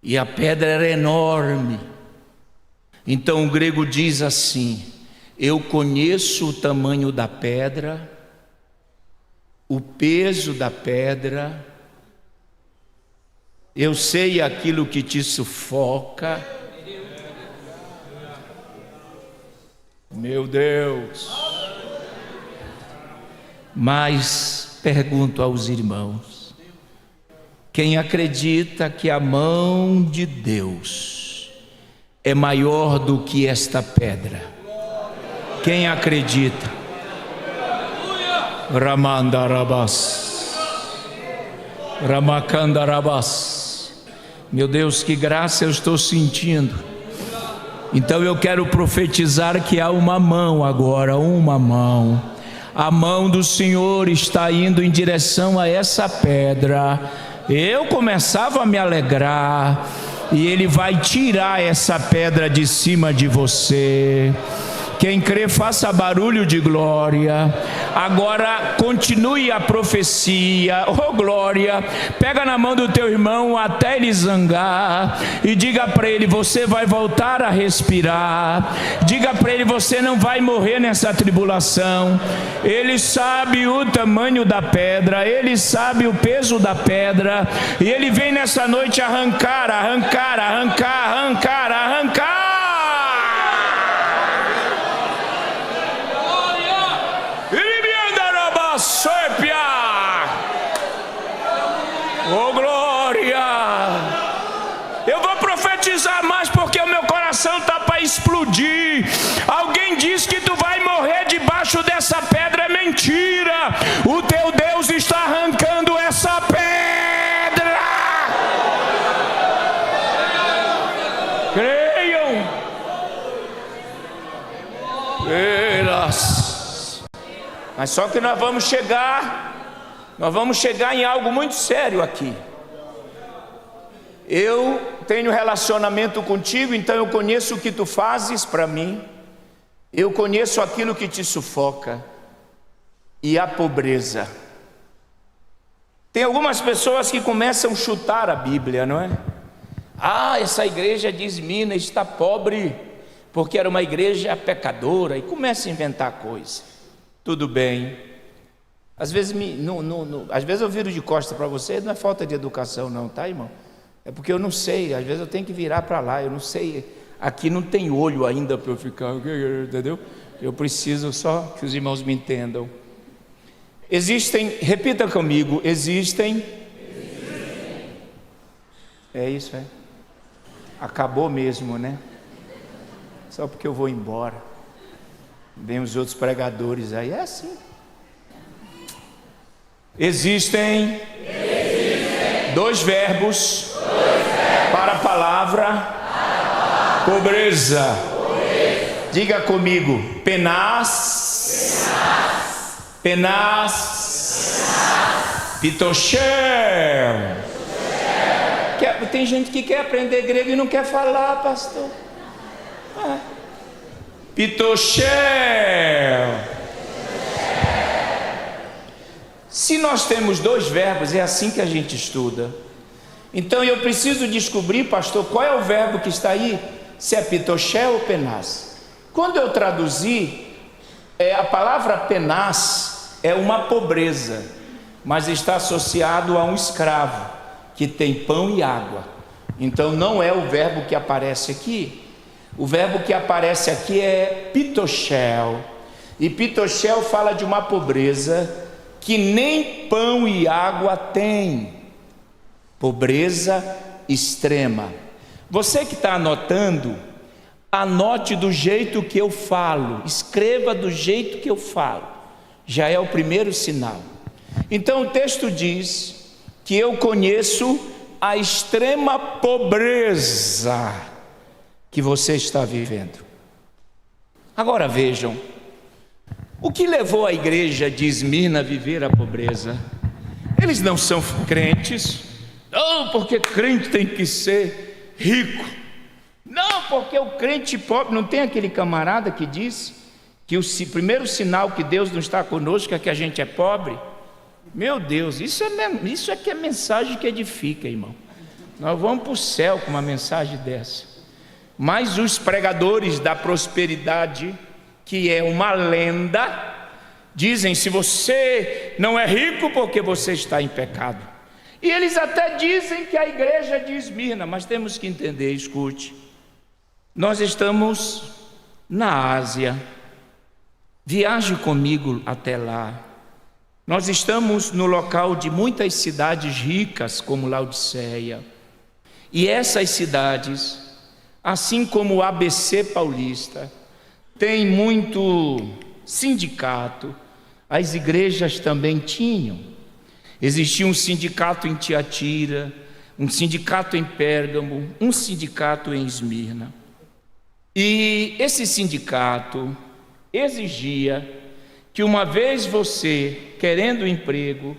E a pedra era enorme. Então o grego diz assim: eu conheço o tamanho da pedra, o peso da pedra, eu sei aquilo que te sufoca. Meu Deus. Mas pergunto aos irmãos: quem acredita que a mão de Deus é maior do que esta pedra? Quem acredita? Ramandarabas, Ramacandarabas. Meu Deus, que graça eu estou sentindo. Então eu quero profetizar que há uma mão agora, uma mão. A mão do Senhor está indo em direção a essa pedra. Eu começava a me alegrar, e Ele vai tirar essa pedra de cima de você. Quem crê, faça barulho de glória. Agora continue a profecia. Oh glória, pega na mão do teu irmão até ele zangar e diga para ele: você vai voltar a respirar. Diga para ele: você não vai morrer nessa tribulação. Ele sabe o tamanho da pedra, ele sabe o peso da pedra, e ele vem nessa noite arrancar. Oh glória! Eu vou profetizar mais porque o meu coração está para explodir. Alguém diz que tu vai morrer debaixo dessa pedra, é mentira. O teu Deus está arrancando essa pedra. Creiam. Mas só que nós vamos chegar em algo muito sério aqui. Eu tenho relacionamento contigo, então eu conheço o que tu fazes para mim. Eu conheço aquilo que te sufoca e a pobreza. Tem algumas pessoas que começam a chutar a Bíblia, não é? Essa igreja de Esmirna está pobre porque era uma igreja pecadora, e começa a inventar coisa. Tudo bem. Às vezes eu viro de costas para você, não é falta de educação não, tá, irmão? É porque eu não sei, às vezes eu tenho que virar para lá, eu não sei, aqui não tem olho ainda para eu ficar, entendeu? Eu preciso só que os irmãos me entendam. Repita comigo, existem. É isso, acabou mesmo, né? Só porque eu vou embora. Vem os outros pregadores aí, é assim. Existem dois verbos para a palavra pobreza. Diga comigo: penaz, pitoshel. Tem gente que quer aprender grego e não quer falar, pastor. Pitoshel. Se nós temos dois verbos, é assim que a gente estuda. Então eu preciso descobrir, pastor, qual é o verbo que está aí, se é pitoshel ou penaz. Quando eu traduzi, a palavra penaz é uma pobreza, mas está associado a um escravo que tem pão e água. Então não é o verbo que aparece aqui. O verbo que aparece aqui é pitoshel, e pitoshel fala de uma pobreza que nem pão e água tem, pobreza extrema. Você que está anotando, anote do jeito que eu falo, escreva do jeito que eu falo, já é o primeiro sinal. Então o texto diz que eu conheço a extrema pobreza que você está vivendo. Agora vejam, o que levou a igreja de Esmirna a viver a pobreza? Eles não são crentes, não, porque crente tem que ser rico, não, porque o crente pobre, não tem aquele camarada que diz que o primeiro sinal que Deus não está conosco é que a gente é pobre? Meu Deus, isso é que é mensagem que edifica, irmão. Nós vamos para o céu com uma mensagem dessa. Mas os pregadores da prosperidade, que é uma lenda, dizem: se você não é rico, porque você está em pecado. E eles até dizem que a igreja de Esmirna, mas temos que entender, escute, nós estamos na Ásia, viaje comigo até lá. Nós estamos no local de muitas cidades ricas, como Laodiceia, e essas cidades, assim como o ABC Paulista, tem muito sindicato. As igrejas também tinham. Existia um sindicato em Tiatira, um sindicato em Pérgamo, um sindicato em Esmirna. E esse sindicato exigia que uma vez você, querendo emprego,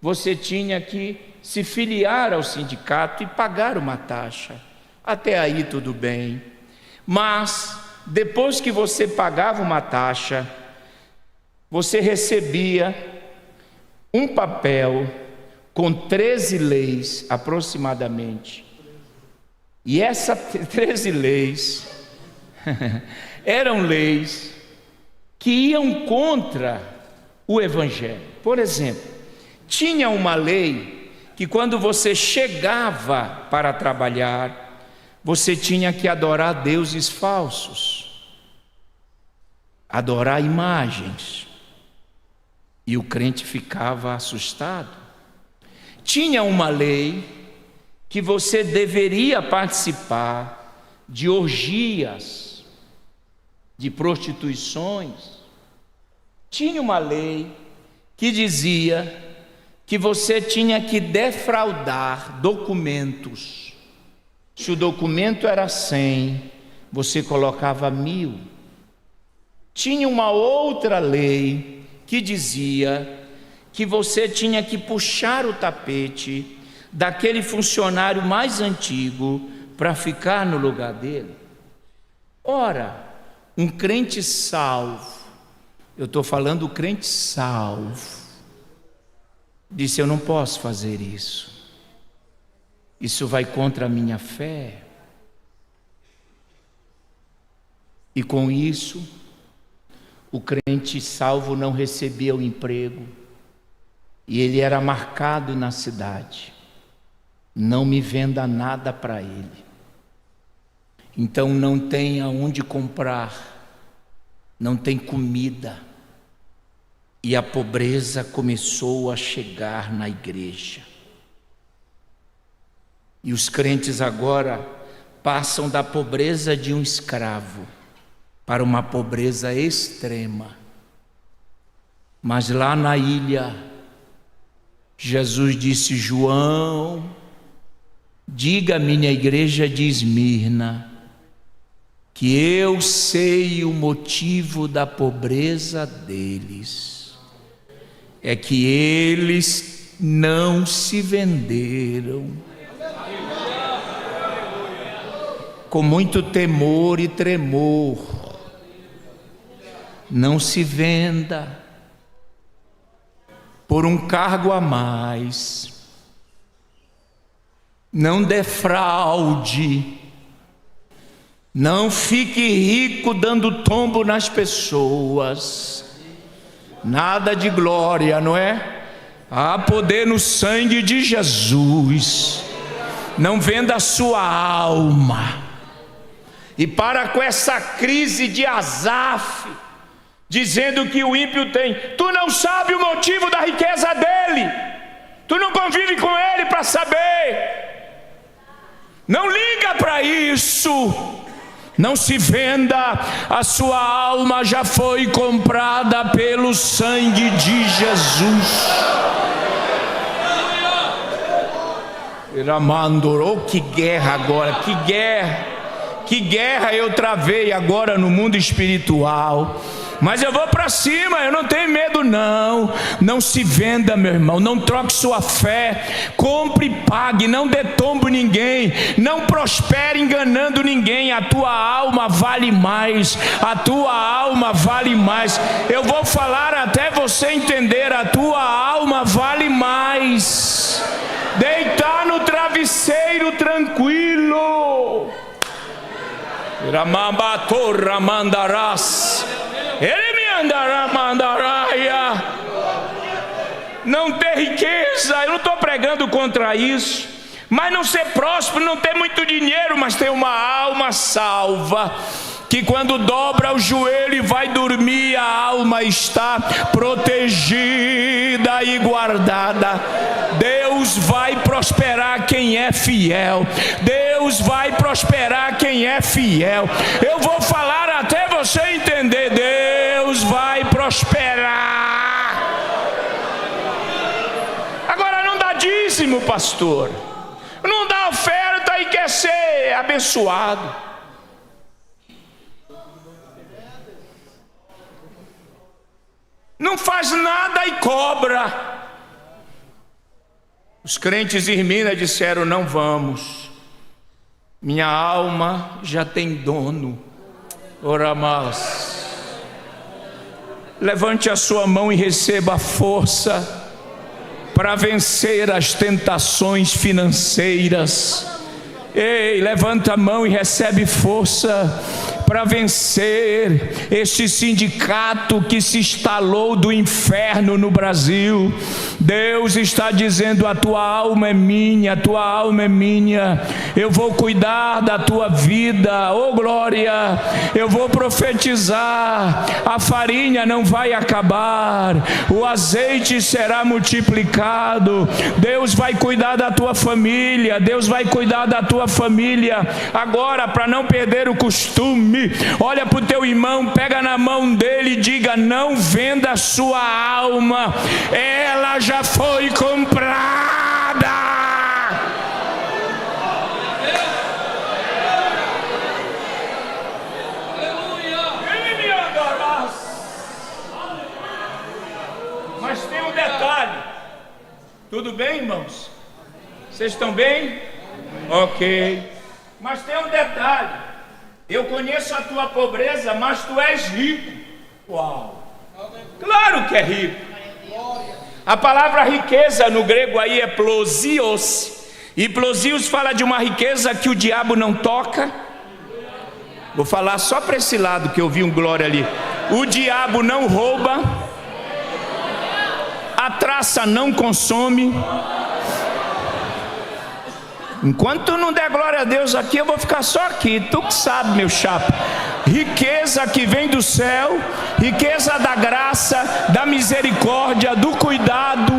você tinha que se filiar ao sindicato e pagar uma taxa. Até aí tudo bem. Mas depois que você pagava uma taxa, você recebia um papel com 13 leis aproximadamente. E essas 13 leis eram leis que iam contra o Evangelho. Por exemplo, tinha uma lei que quando você chegava para trabalhar, você tinha que adorar deuses falsos, adorar imagens, e o crente ficava assustado. Tinha uma lei que você deveria participar de orgias, de prostituições. Tinha uma lei que dizia que você tinha que defraudar documentos. Se o documento era 100, você colocava 1000. Tinha uma outra lei que dizia que você tinha que puxar o tapete daquele funcionário mais antigo para ficar no lugar dele. Ora, um crente salvo, eu estou falando crente salvo, disse: eu não posso fazer isso, isso vai contra a minha fé. E com isso, o crente salvo não recebia o emprego, e ele era marcado na cidade: não me venda nada para ele. Então não tem aonde comprar, não tem comida, e a pobreza começou a chegar na igreja. E os crentes agora passam da pobreza de um escravo para uma pobreza extrema. Mas lá na ilha, Jesus disse: João, diga à minha igreja de Esmirna que eu sei o motivo da pobreza deles, é que eles não se venderam. Com muito temor e tremor, não se venda por um cargo a mais, não defraude, não fique rico dando tombo nas pessoas, nada de glória, não é? Há poder no sangue de Jesus. Não venda a sua alma. E para com essa crise de Asaf, dizendo que o ímpio tem, tu não sabe o motivo da riqueza dele, tu não convive com ele para saber, não liga para isso, não se venda, a sua alma já foi comprada pelo sangue de Jesus. Oh, que guerra agora, que guerra eu travei agora no mundo espiritual. Mas eu vou para cima, eu não tenho medo não. Não se venda, meu irmão, não troque sua fé, compre e pague, não dê tombo ninguém, não prospere enganando ninguém. A tua alma vale mais, a tua alma vale mais. Eu vou falar até você entender, a tua alma vale mais. Deitar no travesseiro tranquilo. Ramambatorra mandarás. Ele me andará, mandaraia. Não ter riqueza, eu não estou pregando contra isso, mas não ser próspero, não ter muito dinheiro, mas ter uma alma salva, que quando dobra o joelho e vai dormir, a alma está protegida e guardada. Deus vai prosperar quem é fiel. Deus vai prosperar quem é fiel. Eu vou falar até você entender. Deus vai prosperar. Agora não dá dízimo, pastor, não dá oferta e quer ser abençoado. Não faz nada e cobra. Os crentes em Minas disseram: não vamos, minha alma já tem dono. Oramos. Levante a sua mão e receba força para vencer as tentações financeiras. Ei, levanta a mão e recebe força para vencer este sindicato que se instalou do inferno no Brasil. Deus está dizendo: a tua alma é minha, a tua alma é minha, eu vou cuidar da tua vida, oh glória, eu vou profetizar, a farinha não vai acabar, o azeite será multiplicado, Deus vai cuidar da tua família, Deus vai cuidar da tua família. Agora, para não perder o costume, olha para o teu irmão, pega na mão dele e diga: não venda a sua alma, ela já foi comprada. Mas tem um detalhe. Tudo bem, irmãos? Vocês estão bem? Ok. Mas tem um detalhe. Eu conheço a tua pobreza, mas tu és rico. Uau! Claro que é rico. A palavra riqueza no grego aí é plosios. E plosios fala de uma riqueza que o diabo não toca. Vou falar só para esse lado que eu vi um glória ali. O diabo não rouba. A traça não consome. Enquanto tu não der glória a Deus aqui, eu vou ficar só aqui. Tu que sabe, meu chapa. Riqueza que vem do céu, riqueza da graça, da misericórdia, do cuidado.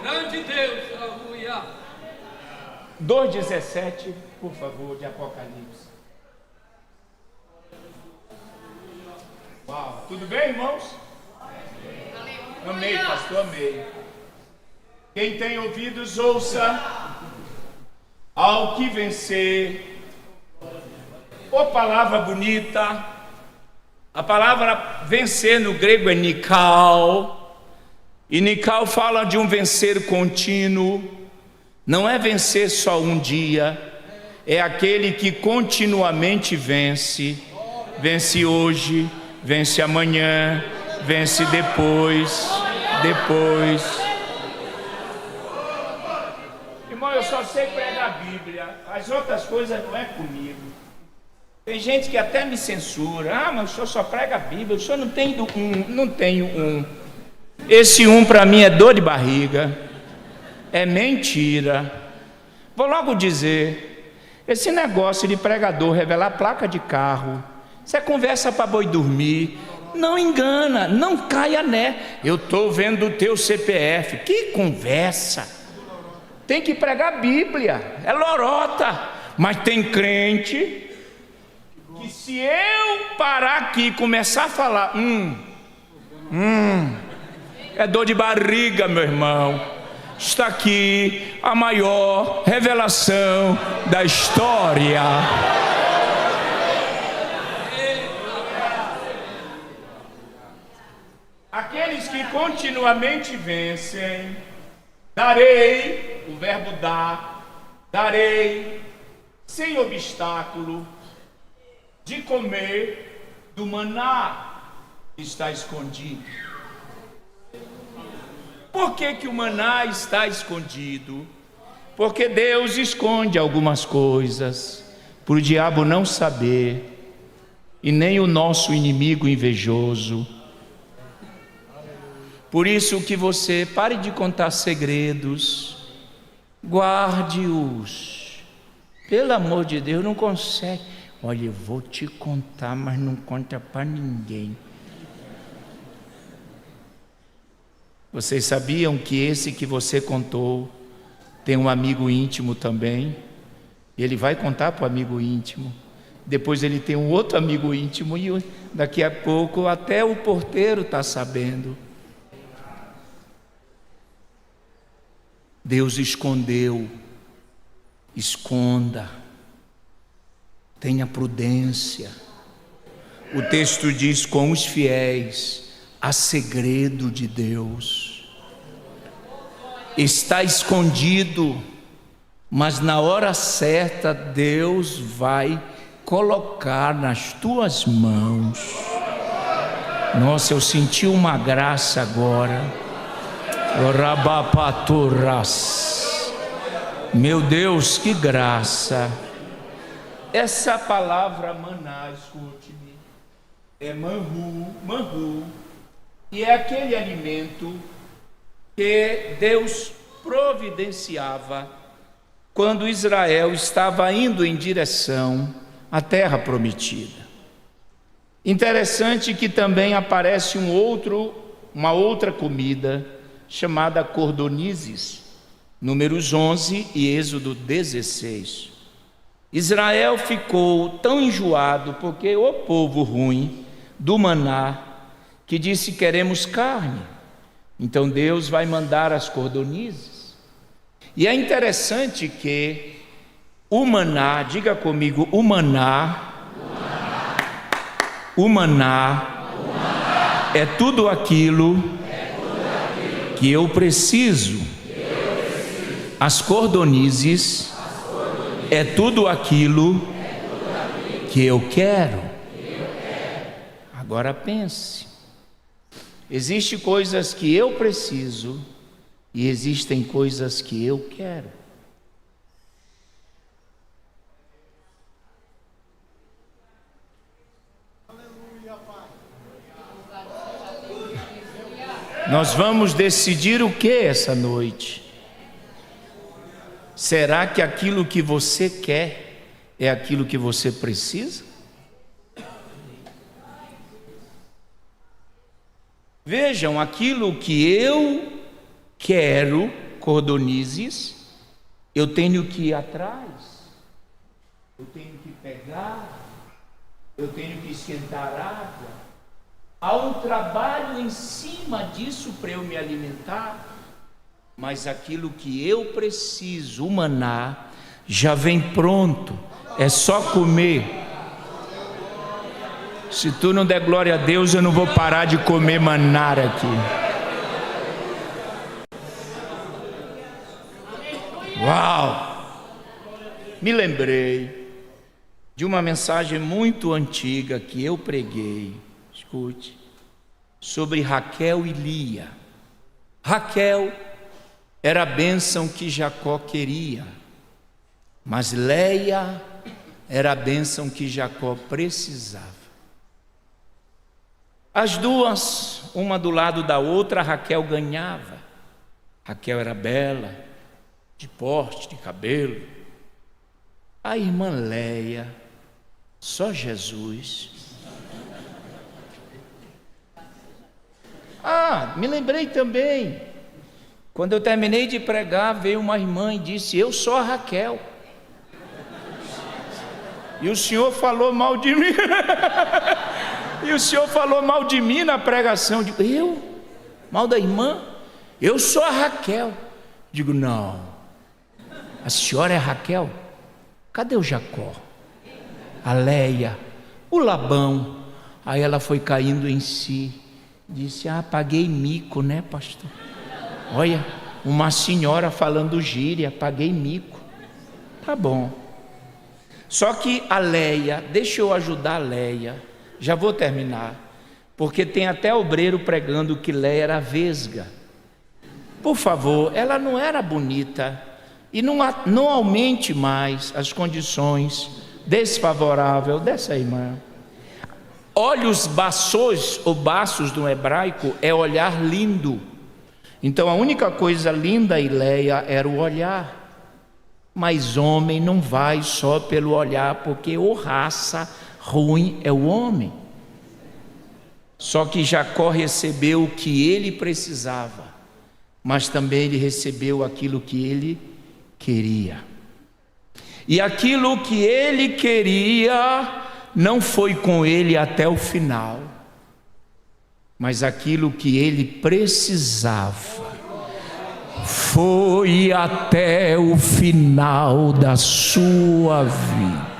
Grande Deus, aleluia. 2:17, por favor, de Apocalipse. Uau, tudo bem, irmãos? Amei, pastor, amei. Quem tem ouvidos, ouça. Ao que vencer. Ô palavra bonita. A palavra vencer no grego é nikao. E nikao fala de um vencer contínuo. Não é vencer só um dia. É aquele que continuamente vence. Vence hoje, vence amanhã, vence depois. Irmão, eu só sei pregar a Bíblia, as outras coisas não é comigo. Tem gente que até me censura: ah, mas o senhor só prega a Bíblia, o senhor não tem não tenho um. Esse para mim é dor de barriga, é mentira. Vou logo dizer, esse negócio de pregador revelar placa de carro, isso é conversa para boi dormir. Não engana, não caia eu estou vendo o teu CPF. Que conversa. Tem que pregar a Bíblia, é lorota. Mas tem crente que, se eu parar aqui e começar a falar é dor de barriga, meu irmão. Está aqui a maior revelação da história. Aqueles que continuamente vencem, darei, o verbo dar, darei, sem obstáculo, de comer do maná que está escondido. Por que o maná está escondido? Porque Deus esconde algumas coisas para o diabo não saber, e nem o nosso inimigo invejoso. Por isso que você pare de contar segredos, guarde-os. Pelo amor de Deus, não consegue. Olha, eu vou te contar, mas não conta para ninguém. Vocês sabiam que esse que você contou tem um amigo íntimo também? Ele vai contar para o amigo íntimo. Depois ele tem um outro amigo íntimo e daqui a pouco até o porteiro está sabendo. Deus escondeu. Esconda. Tenha prudência. O texto diz: com os fiéis há segredo de Deus. Está escondido, mas na hora certa Deus vai colocar nas tuas mãos. Nossa, eu senti uma graça agora. Orabapaturas. Meu Deus, que graça. Essa palavra maná, escute-me, é manhu, e é aquele alimento que Deus providenciava quando Israel estava indo em direção à terra prometida. Interessante que também aparece uma outra comida chamada cordonizes, Números 11 e Êxodo 16. Israel ficou tão enjoado porque o povo ruim do maná que disse: queremos carne. Então Deus vai mandar as cordonizes. E é interessante que o maná, diga comigo, o maná é tudo aquilo que eu preciso. As cordonizes é tudo aquilo que eu quero. Agora pense. Existem coisas que eu preciso e existem coisas que eu quero. Nós vamos decidir o que essa noite? Será que aquilo que você quer é aquilo que você precisa? Vejam, aquilo que eu quero, cordonizes, eu tenho que ir atrás, eu tenho que pegar, eu tenho que esquentar água. Há um trabalho em cima disso para eu me alimentar, mas aquilo que eu preciso, o maná, já vem pronto, é só comer. Se tu não der glória a Deus, eu não vou parar de comer maná aqui. Uau! Me lembrei de uma mensagem muito antiga que eu preguei, escute, sobre Raquel e Lia. Raquel era a bênção que Jacó queria, mas Leia era a bênção que Jacó precisava. As duas, uma do lado da outra, Raquel ganhava. Raquel era bela, de porte, de cabelo. A irmã Leia, só Jesus. Me lembrei também. Quando eu terminei de pregar, veio uma irmã e disse: eu sou a Raquel. E o senhor falou mal de mim. E o senhor falou mal de mim na pregação. Digo, eu? Mal da irmã? Eu sou a Raquel. Digo, não. A senhora é a Raquel? Cadê o Jacó? A Leia? O Labão? Aí ela foi caindo em si. Disse, paguei mico, né, pastor? Olha, uma senhora falando gíria, paguei mico. Tá bom. Só que a Leia, deixa eu ajudar a Leia. Já vou terminar, porque tem até obreiro pregando que Leia era vesga. Por favor, ela não era bonita, e não aumente mais as condições desfavoráveis dessa irmã. Olhos baços ou baços do hebraico é olhar lindo. Então a única coisa linda em Leia era o olhar. Mas homem não vai só pelo olhar, porque o raça ruim é o homem. Só que Jacó recebeu o que ele precisava, mas também ele recebeu aquilo que ele queria. E aquilo que ele queria não foi com ele até o final, mas aquilo que ele precisava foi até o final da sua vida.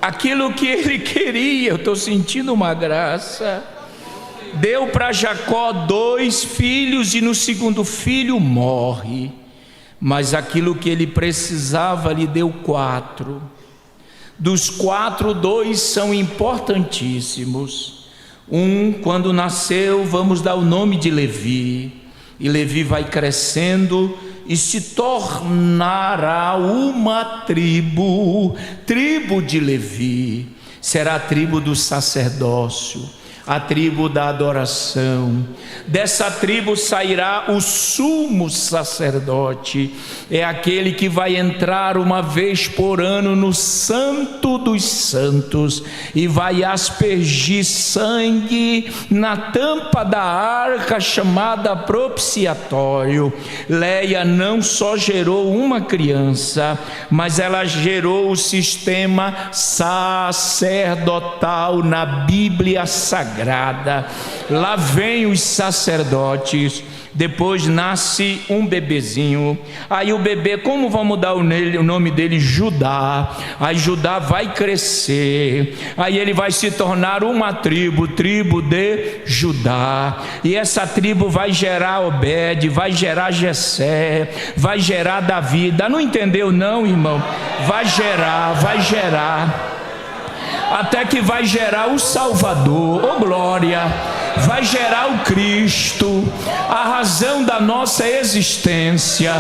aquilo que ele queria. Eu estou sentindo uma graça. Deu para Jacó 2 filhos e no segundo filho morre, mas aquilo que ele precisava lhe deu 4. Dos 4, 2 são importantíssimos. Quando nasceu, vamos dar o nome de Levi, e Levi vai crescendo e se tornará uma tribo de Levi. Será a tribo do sacerdócio, a tribo da adoração. Dessa tribo sairá o sumo sacerdote, é aquele que vai entrar uma vez por ano no Santo dos Santos e vai aspergir sangue na tampa da arca chamada propiciatório. Leia não só gerou uma criança, mas ela gerou o sistema sacerdotal na Bíblia Sagrada. Lá vem os sacerdotes. Depois nasce um bebezinho. Aí o bebê, como vamos dar o nome dele? Judá. Aí Judá vai crescer. Aí ele vai se tornar uma tribo de Judá. E essa tribo vai gerar Obed, vai gerar Jessé, vai gerar Davi. Não entendeu não, irmão? Vai gerar. Até que vai gerar o Salvador, oh glória, vai gerar o Cristo, a razão da nossa existência.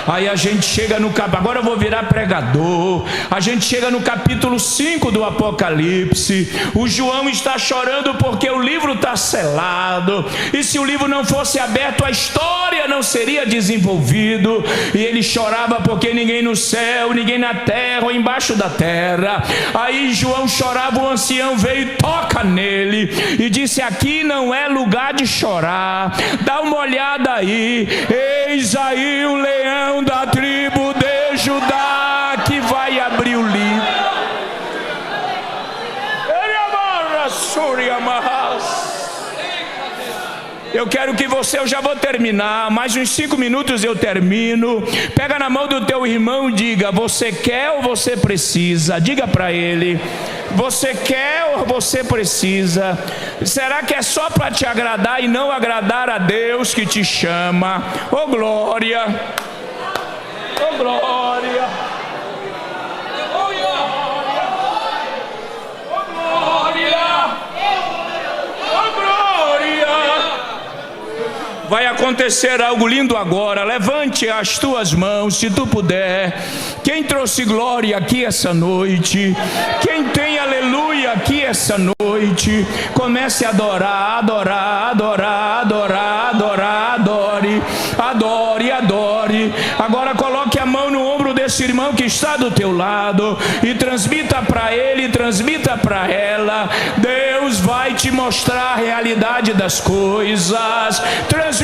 Aí a gente chega no capítulo, agora eu vou virar pregador, a gente chega no capítulo 5 do Apocalipse. O João está chorando porque o livro está selado, e se o livro não fosse aberto, a história não seria desenvolvido. E ele chorava porque ninguém no céu, ninguém na terra ou embaixo da terra. Aí João chorava, o ancião veio e toca nele e disse: aqui não é lugar de chorar, dá uma olhada aí, eis aí o leão da tribo de Judá que vai abrir o livro. Eu quero que você, eu já vou terminar, mais uns 5 minutos eu termino. Pega na mão do teu irmão e diga: você quer ou você precisa? Diga para ele: você quer ou você precisa? Será que é só para te agradar e não agradar a Deus que te chama? Oh glória, oh glória, oh glória, oh glória, oh glória. Vai acontecer algo lindo agora. Levante as tuas mãos, se tu puder. Quem trouxe glória aqui essa noite, quem tem aleluia aqui essa noite, comece a adorar, adorar, adorar, adorar, adorar, adore, adore, adore. Agora coloque a mão no ombro desse irmão que está do teu lado e transmita para ele, transmita para ela. Deus vai te mostrar a realidade das coisas. Transmita.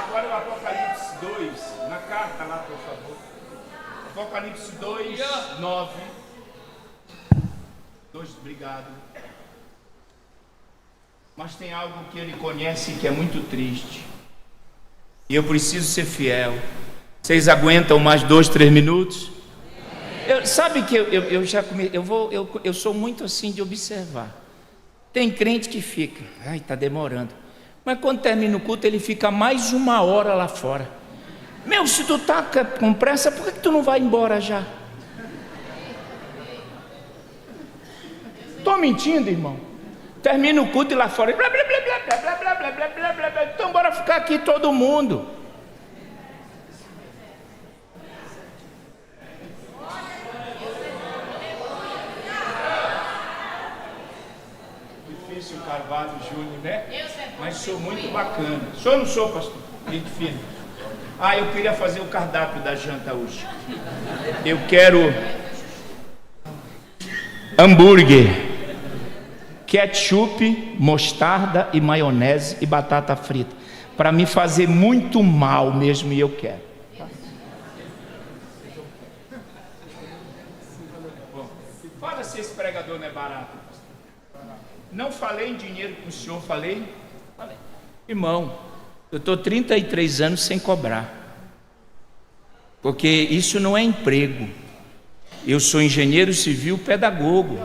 Agora o Apocalipse 2, na carta lá, por favor. Apocalipse 2, 9. 2, obrigado. Mas tem algo que ele conhece que é muito triste, e eu preciso ser fiel. Vocês aguentam mais 2, 3 minutos? Sabe que eu já eu sou muito assim de observar. Tem crente que fica, ai, está demorando, mas quando termina o culto ele fica mais 1 hora lá fora. Meu, se tu tá com pressa, por que tu não vai embora já? Estou mentindo, irmão? Termina o culto e lá fora, blá, blá, blá, blá, blá, blá, blá, blá, blá, blá, blá, blá. Então bora ficar aqui todo mundo. Difícil Carvalho Júnior, né? Mas sou muito bacana. Sou ou não sou, pastor? Muito fino. Eu queria fazer o cardápio da janta hoje. Eu quero hambúrguer, ketchup, mostarda e maionese e batata frita, para me fazer muito mal mesmo, e eu quero. Tá? Não falei em dinheiro com o senhor, falei. Irmão, eu estou 33 anos sem cobrar. Porque isso não é emprego. Eu sou engenheiro civil pedagogo.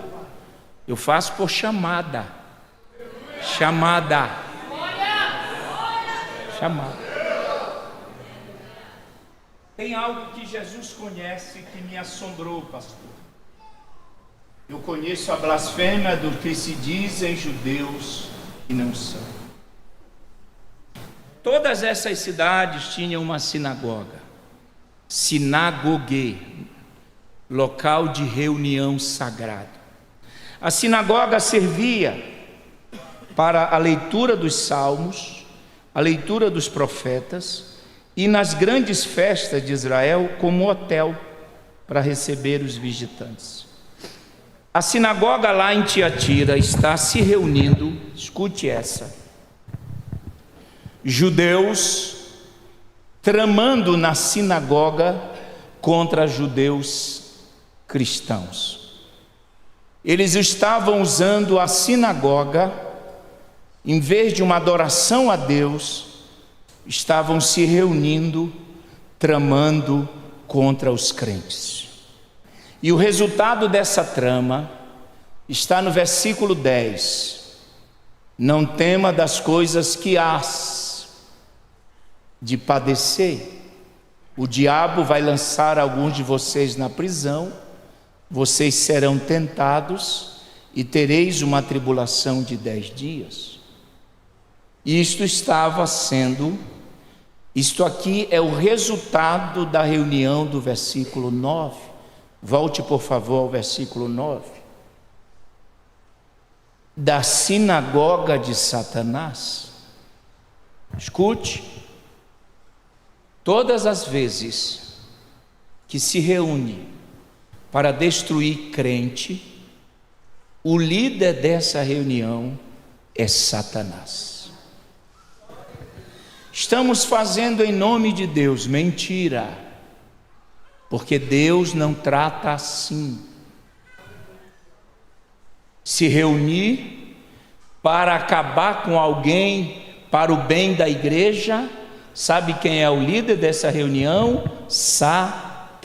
Eu faço por chamada. Chamada. Tem algo que Jesus conhece que me assombrou, pastor. Eu conheço a blasfêmia do que se dizem judeus e não são. Todas essas cidades tinham uma sinagoga. Sinagogue, local de reunião sagrado. A sinagoga servia para a leitura dos salmos, a leitura dos profetas e nas grandes festas de Israel como hotel para receber os visitantes. A sinagoga lá em Tiatira está se reunindo, escute essa, judeus tramando na sinagoga contra judeus cristãos. Eles estavam usando a sinagoga, em vez de uma adoração a Deus, estavam se reunindo, tramando contra os crentes. E o resultado dessa trama está no versículo 10. Não tema das coisas que hás de padecer. O diabo vai lançar alguns de vocês na prisão, vocês serão tentados e tereis uma tribulação de 10 dias. Isto aqui é o resultado da reunião do versículo 9. Volte, por favor, ao versículo 9. Da sinagoga de Satanás. Escute. Todas as vezes que se reúne para destruir crente, o líder dessa reunião é Satanás. Estamos fazendo em nome de Deus, mentira, porque Deus não trata assim. Se reunir para acabar com alguém para o bem da igreja, sabe quem é o líder dessa reunião? Satanás.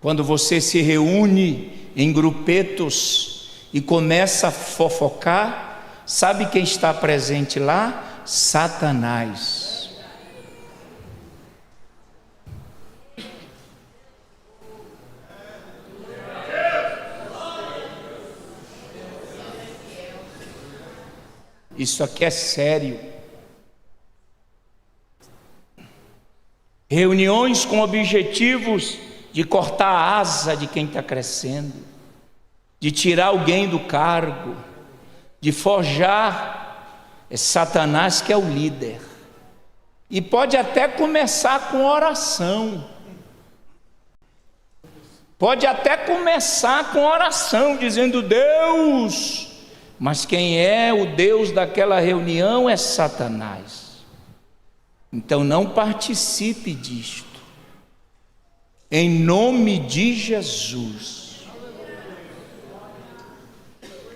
Quando você se reúne em grupetos e começa a fofocar, sabe quem está presente lá? Satanás. Isso aqui é sério. Reuniões com objetivos de cortar a asa de quem está crescendo, de tirar alguém do cargo, de forjar. É Satanás que é o líder. E pode até começar com oração. Pode até começar com oração, dizendo Deus. Mas quem é o Deus daquela reunião é Satanás. Então não participe disto. Em nome de Jesus.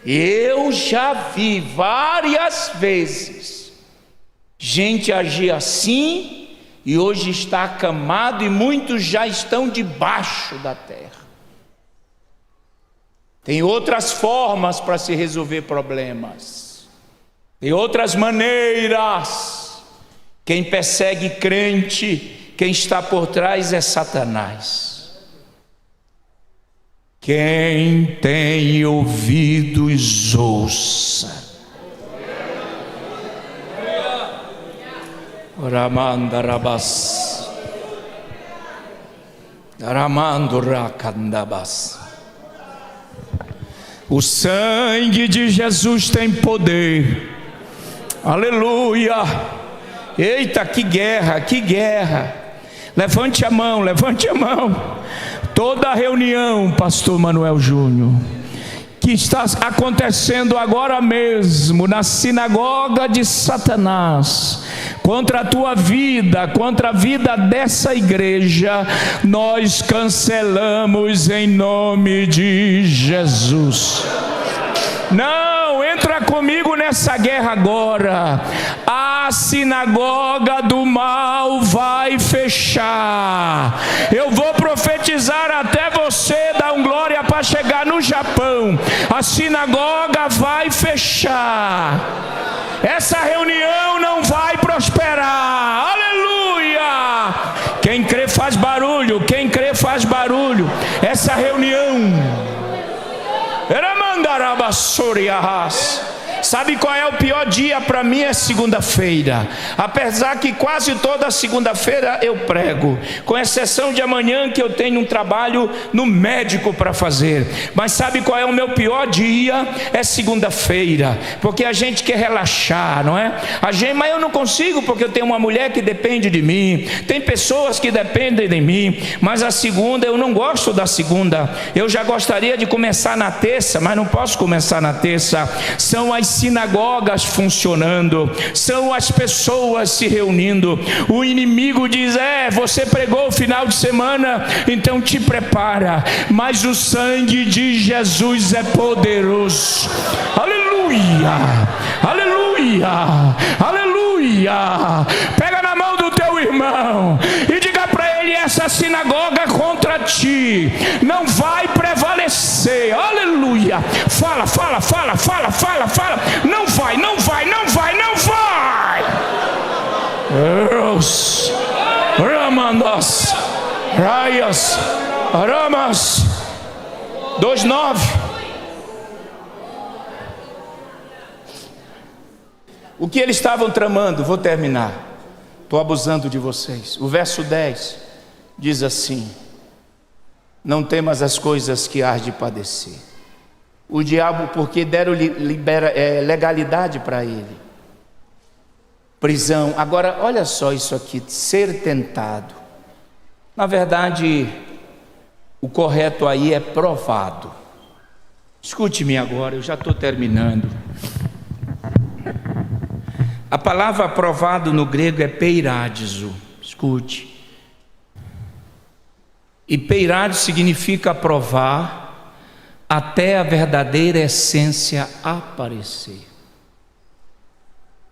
Eu já vi várias vezes gente agir assim e hoje está acamado e muitos já estão debaixo da terra. Tem outras formas para se resolver problemas. Tem outras maneiras. Quem persegue crente, quem está por trás é Satanás. Quem tem ouvidos, ouça. Ramanda rabas. Ramando rakandabas. O sangue de Jesus tem poder. Aleluia. Eita, que guerra, que guerra. Levante a mão, levante a mão. Toda a reunião, pastor Manuel Júnior, que que está acontecendo agora mesmo na sinagoga de Satanás, contra a tua vida, contra a vida dessa igreja, nós cancelamos em nome de Jesus. Não, entra comigo nessa guerra agora. A sinagoga do mal vai fechar. Eu vou profetizar até você dar um glória para chegar no Japão. A sinagoga vai fechar. Essa reunião não vai prosperar. Aleluia! Quem crê faz barulho. Quem crê faz barulho. Essa reunião. Sabe qual é o pior dia para mim? É segunda-feira. Apesar que quase toda segunda-feira eu prego, com exceção de amanhã que eu tenho um trabalho no médico para fazer. Mas sabe qual é o meu pior dia? É segunda-feira, porque a gente quer relaxar, não é? Mas eu não consigo, porque eu tenho uma mulher que depende de mim, tem pessoas que dependem de mim. Mas a segunda, eu não gosto da segunda. Eu já gostaria de começar na terça, mas não posso começar na terça. São as sinagogas funcionando, são as pessoas se reunindo. O inimigo diz: você pregou o final de semana, então te prepara, mas o sangue de Jesus é poderoso. Aleluia, aleluia, aleluia. Pega na mão do teu irmão e diga para ele: essa sinagoga contra ti não vai prevalecer. Aleluia. Fala, fala, fala, fala, fala, fala. Não vai, não vai, não vai, não vai. Ramandas, Raias, Ramas 2:9. O que eles estavam tramando? Vou terminar, estou abusando de vocês. O verso 10 diz assim: não temas as coisas que hás de padecer. O diabo, porque deram legalidade para ele, prisão. Agora olha só isso aqui: ser tentado. Na verdade, o correto aí é provado. Escute-me agora, eu já estou terminando. A palavra provado no grego é peiradizo. Escute. E peiradizo significa provar até a verdadeira essência aparecer.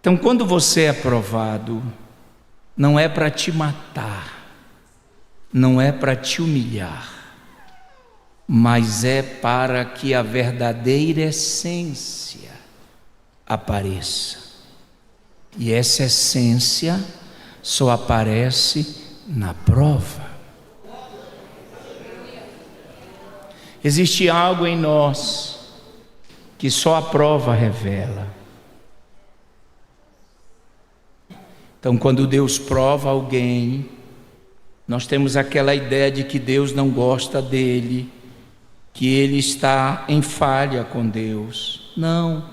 Então, quando você é provado, não é para te matar, não é para te humilhar, mas é para que a verdadeira essência apareça. E essa essência só aparece na prova. Existe algo em nós que só a prova revela. Então, quando Deus prova alguém, nós temos aquela ideia de que Deus não gosta dele, que ele está em falha com Deus. Não,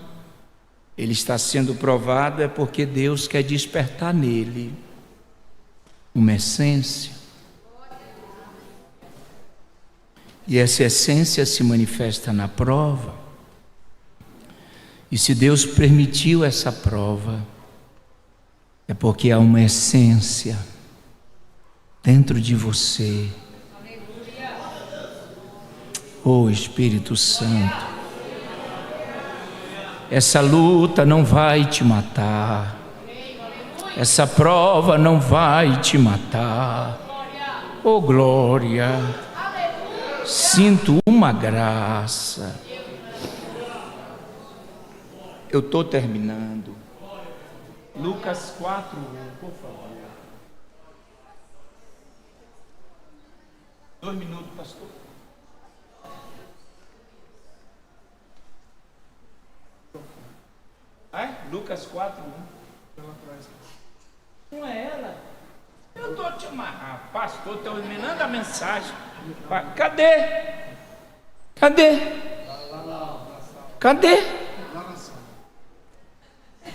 ele está sendo provado é porque Deus quer despertar nele uma essência. E essa essência se manifesta na prova. E se Deus permitiu essa prova, é porque há uma essência dentro de você. Oh Espírito Santo, essa luta não vai te matar, essa prova não vai te matar. Oh glória, sinto uma graça. Eu estou terminando. Lucas 4:1, por favor. 2 minutos, pastor. Lucas 4:1. Não é ela? Eu estou te amarrando, pastor, estou terminando a mensagem. Cadê? Cadê? Cadê?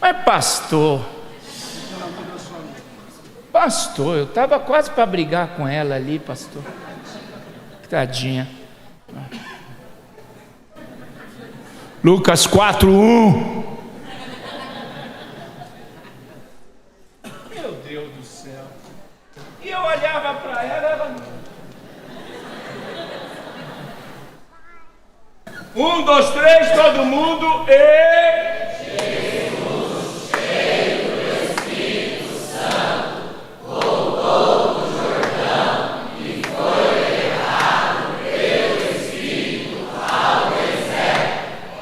Mas pastor, eu estava quase para brigar com ela ali, pastor. Tadinha. Lucas 4:1. Meu Deus do céu. E eu olhava para ela. 1, 2, 3, todo mundo. Jesus, cheio do Espírito Santo, voltou do Jordão e foi levado pelo Espírito ao deserto.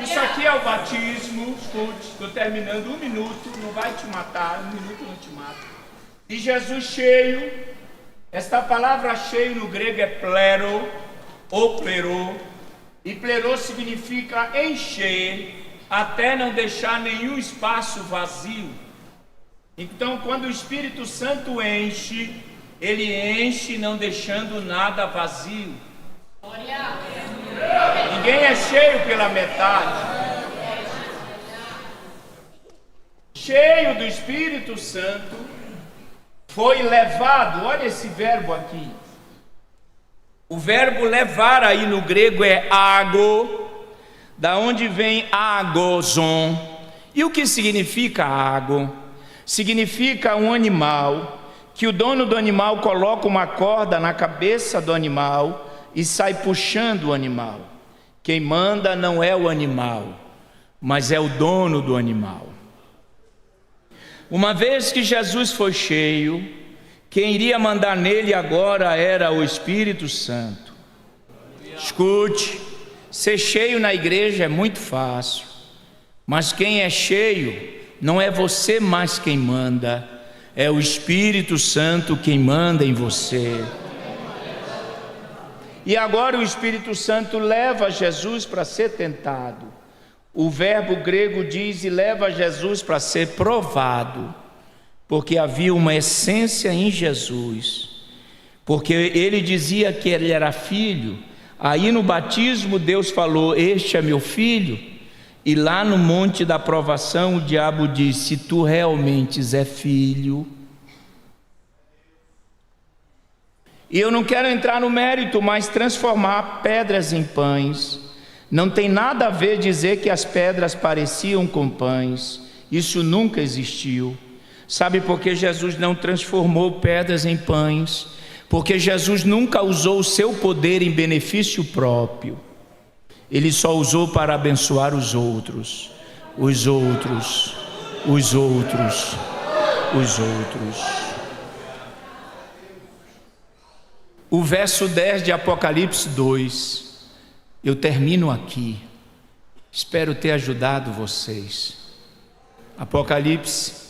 Isso aqui é o batismo. Escute, estou terminando 1 minuto, não vai te matar, 1 minuto não te mata. E Jesus cheio, esta palavra cheio no grego é plero, ou plerô, e plerô significa encher, até não deixar nenhum espaço vazio. Então, quando o Espírito Santo enche, ele enche não deixando nada vazio. Ninguém é cheio pela metade. Cheio do Espírito Santo, foi levado, olha esse verbo aqui. O verbo levar aí no grego é ago, da onde vem agozon. E o que significa ago? Significa um animal, que o dono do animal coloca uma corda na cabeça do animal e sai puxando o animal. Quem manda não é o animal, mas é o dono do animal. Uma vez que Jesus foi cheio, quem iria mandar nele agora era o Espírito Santo. Escute, ser cheio na igreja é muito fácil, mas quem é cheio não é você mais quem manda, é o Espírito Santo quem manda em você. E agora o Espírito Santo leva Jesus para ser tentado. O verbo grego diz e leva Jesus para ser provado. Porque havia uma essência em Jesus, porque ele dizia que ele era filho. Aí no batismo Deus falou: este é meu filho. E lá no monte da provação o diabo disse: se tu realmente és filho. E eu não quero entrar no mérito, mas transformar pedras em pães não tem nada a ver dizer que as pedras pareciam com pães. Isso nunca existiu. Sabe por que Jesus não transformou pedras em pães? Porque Jesus nunca usou o seu poder em benefício próprio. Ele só usou para abençoar os outros. Os outros. Os outros. Os outros. O verso 10 de Apocalipse 2. Eu termino aqui. Espero ter ajudado vocês. Apocalipse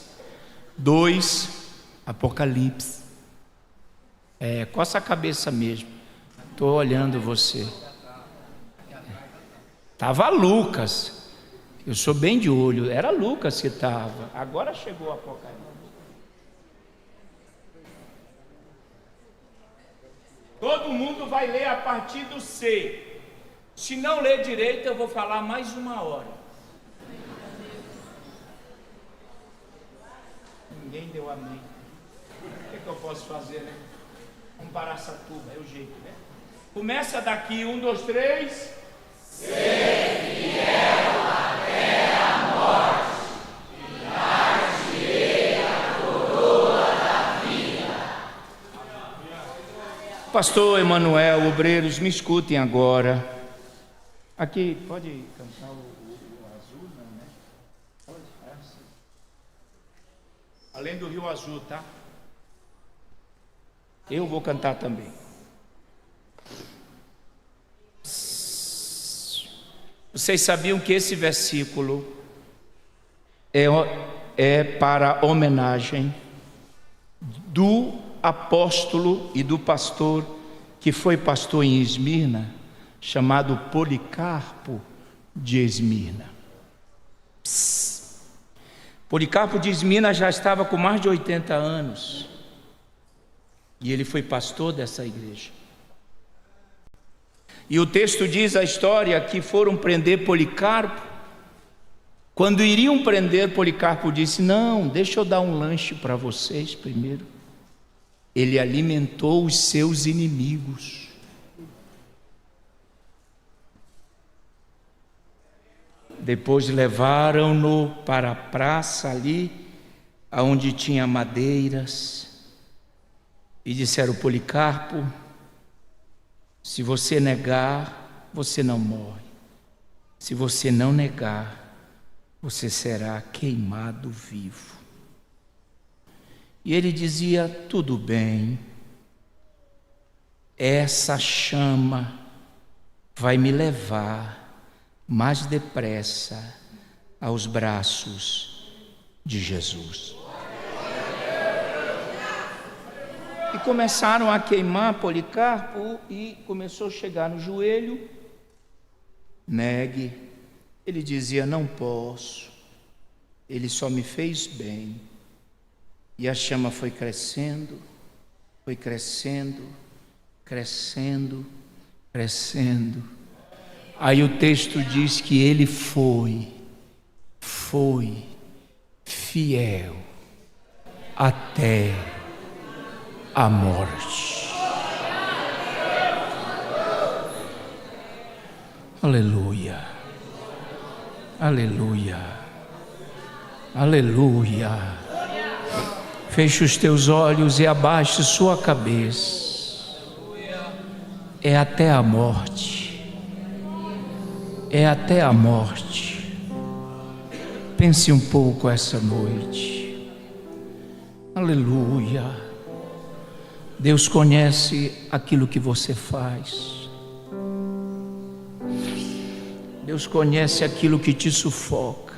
2, Apocalipse. Coça a cabeça mesmo. Estou olhando você. Estava Lucas. Eu sou bem de olho. Era Lucas que estava. Agora chegou o Apocalipse. Todo mundo vai ler a partir do C. Se não ler direito, eu vou falar mais 1 hora. Ninguém deu amém. O que eu posso fazer, né? Vamos para Araçatuba, é o jeito, né? Começa daqui, 1, 2, 3. Ser fiel até a morte, e dar-te-ei a coroa da vida. Pastor Emanuel, obreiros, me escutem agora. Aqui, pode cantar o azul, não, né? Pode, além do Rio Azul, tá? Eu vou cantar também. Vocês sabiam que esse versículo é para homenagem do apóstolo e do pastor que foi pastor em Esmirna, chamado Policarpo de Esmirna. Policarpo de Esmirna já estava com mais de 80 anos e ele foi pastor dessa igreja. E o texto diz a história que foram prender Policarpo. Quando iriam prender, Policarpo disse: não, deixa eu dar um lanche para vocês primeiro. Ele alimentou os seus inimigos. Depois levaram-no para a praça ali, onde tinha madeiras, e disseram: Policarpo, se você negar, você não morre. Se você não negar, você será queimado vivo. E ele dizia: tudo bem, essa chama vai me levar mais depressa aos braços de Jesus. E começaram a queimar Policarpo e começou a chegar no joelho. Negue. Ele dizia: não posso, ele só me fez bem. E a chama foi crescendo, foi crescendo, crescendo, crescendo. Aí o texto diz que ele foi fiel até a morte. Aleluia, aleluia, aleluia. Feche os teus olhos e abaixe sua cabeça. É até a morte. É até a morte. Pense um pouco essa noite. Aleluia. Deus conhece aquilo que você faz. Deus conhece aquilo que te sufoca.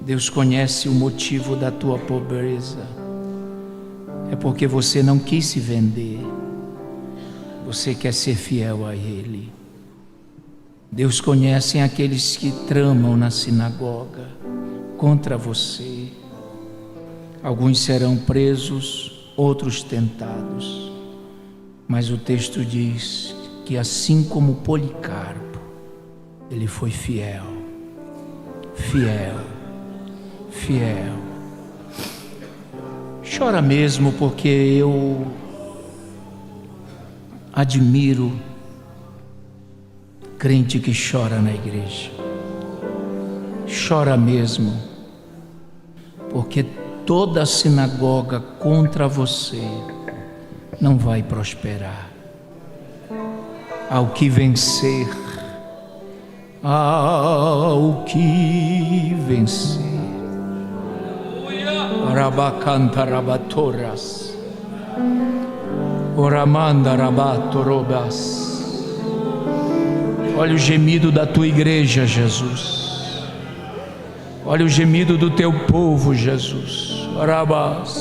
Deus conhece o motivo da tua pobreza. É porque você não quis se vender. Você quer ser fiel a Ele. Deus conhece aqueles que tramam na sinagoga contra você. Alguns serão presos, outros tentados. Mas o texto diz que assim como Policarpo, ele foi fiel, fiel, fiel. Chora mesmo, porque eu admiro crente que chora na igreja. Chora mesmo, porque toda a sinagoga contra você não vai prosperar. Ao que vencer, ao que vencer. Rabacanta rabatoras, oramanda rabatorobas. Olha o gemido da tua igreja, Jesus. Olha o gemido do teu povo, Jesus. Rabas.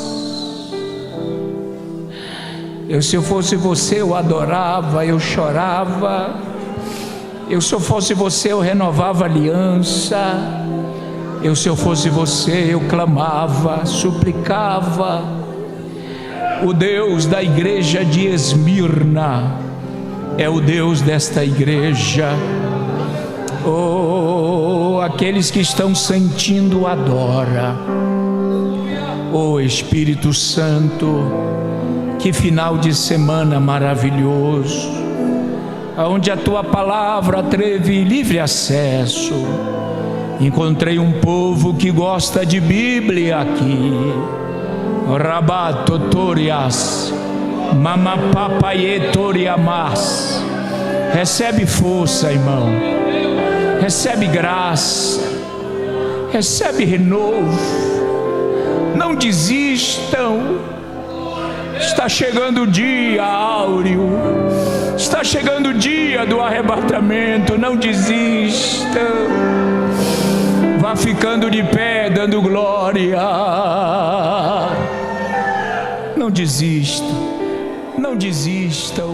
Se eu fosse você, eu adorava, eu chorava. Se eu fosse você, eu renovava a aliança. Se eu fosse você, eu clamava, suplicava. O Deus da igreja de Esmirna é o Deus desta igreja. Oh, aqueles que estão sentindo, adora. Oh, Espírito Santo, que final de semana maravilhoso, aonde a tua palavra teve livre acesso. Encontrei um povo que gosta de Bíblia aqui. Rabatotorias, mamapapaietoriamas. Recebe força, irmão. Recebe graça. Recebe renovo. Não desistam. Está chegando o dia áureo. Está chegando o dia do arrebatamento. Não desistam. Vá ficando de pé, dando glória. Não desistam, não desistam.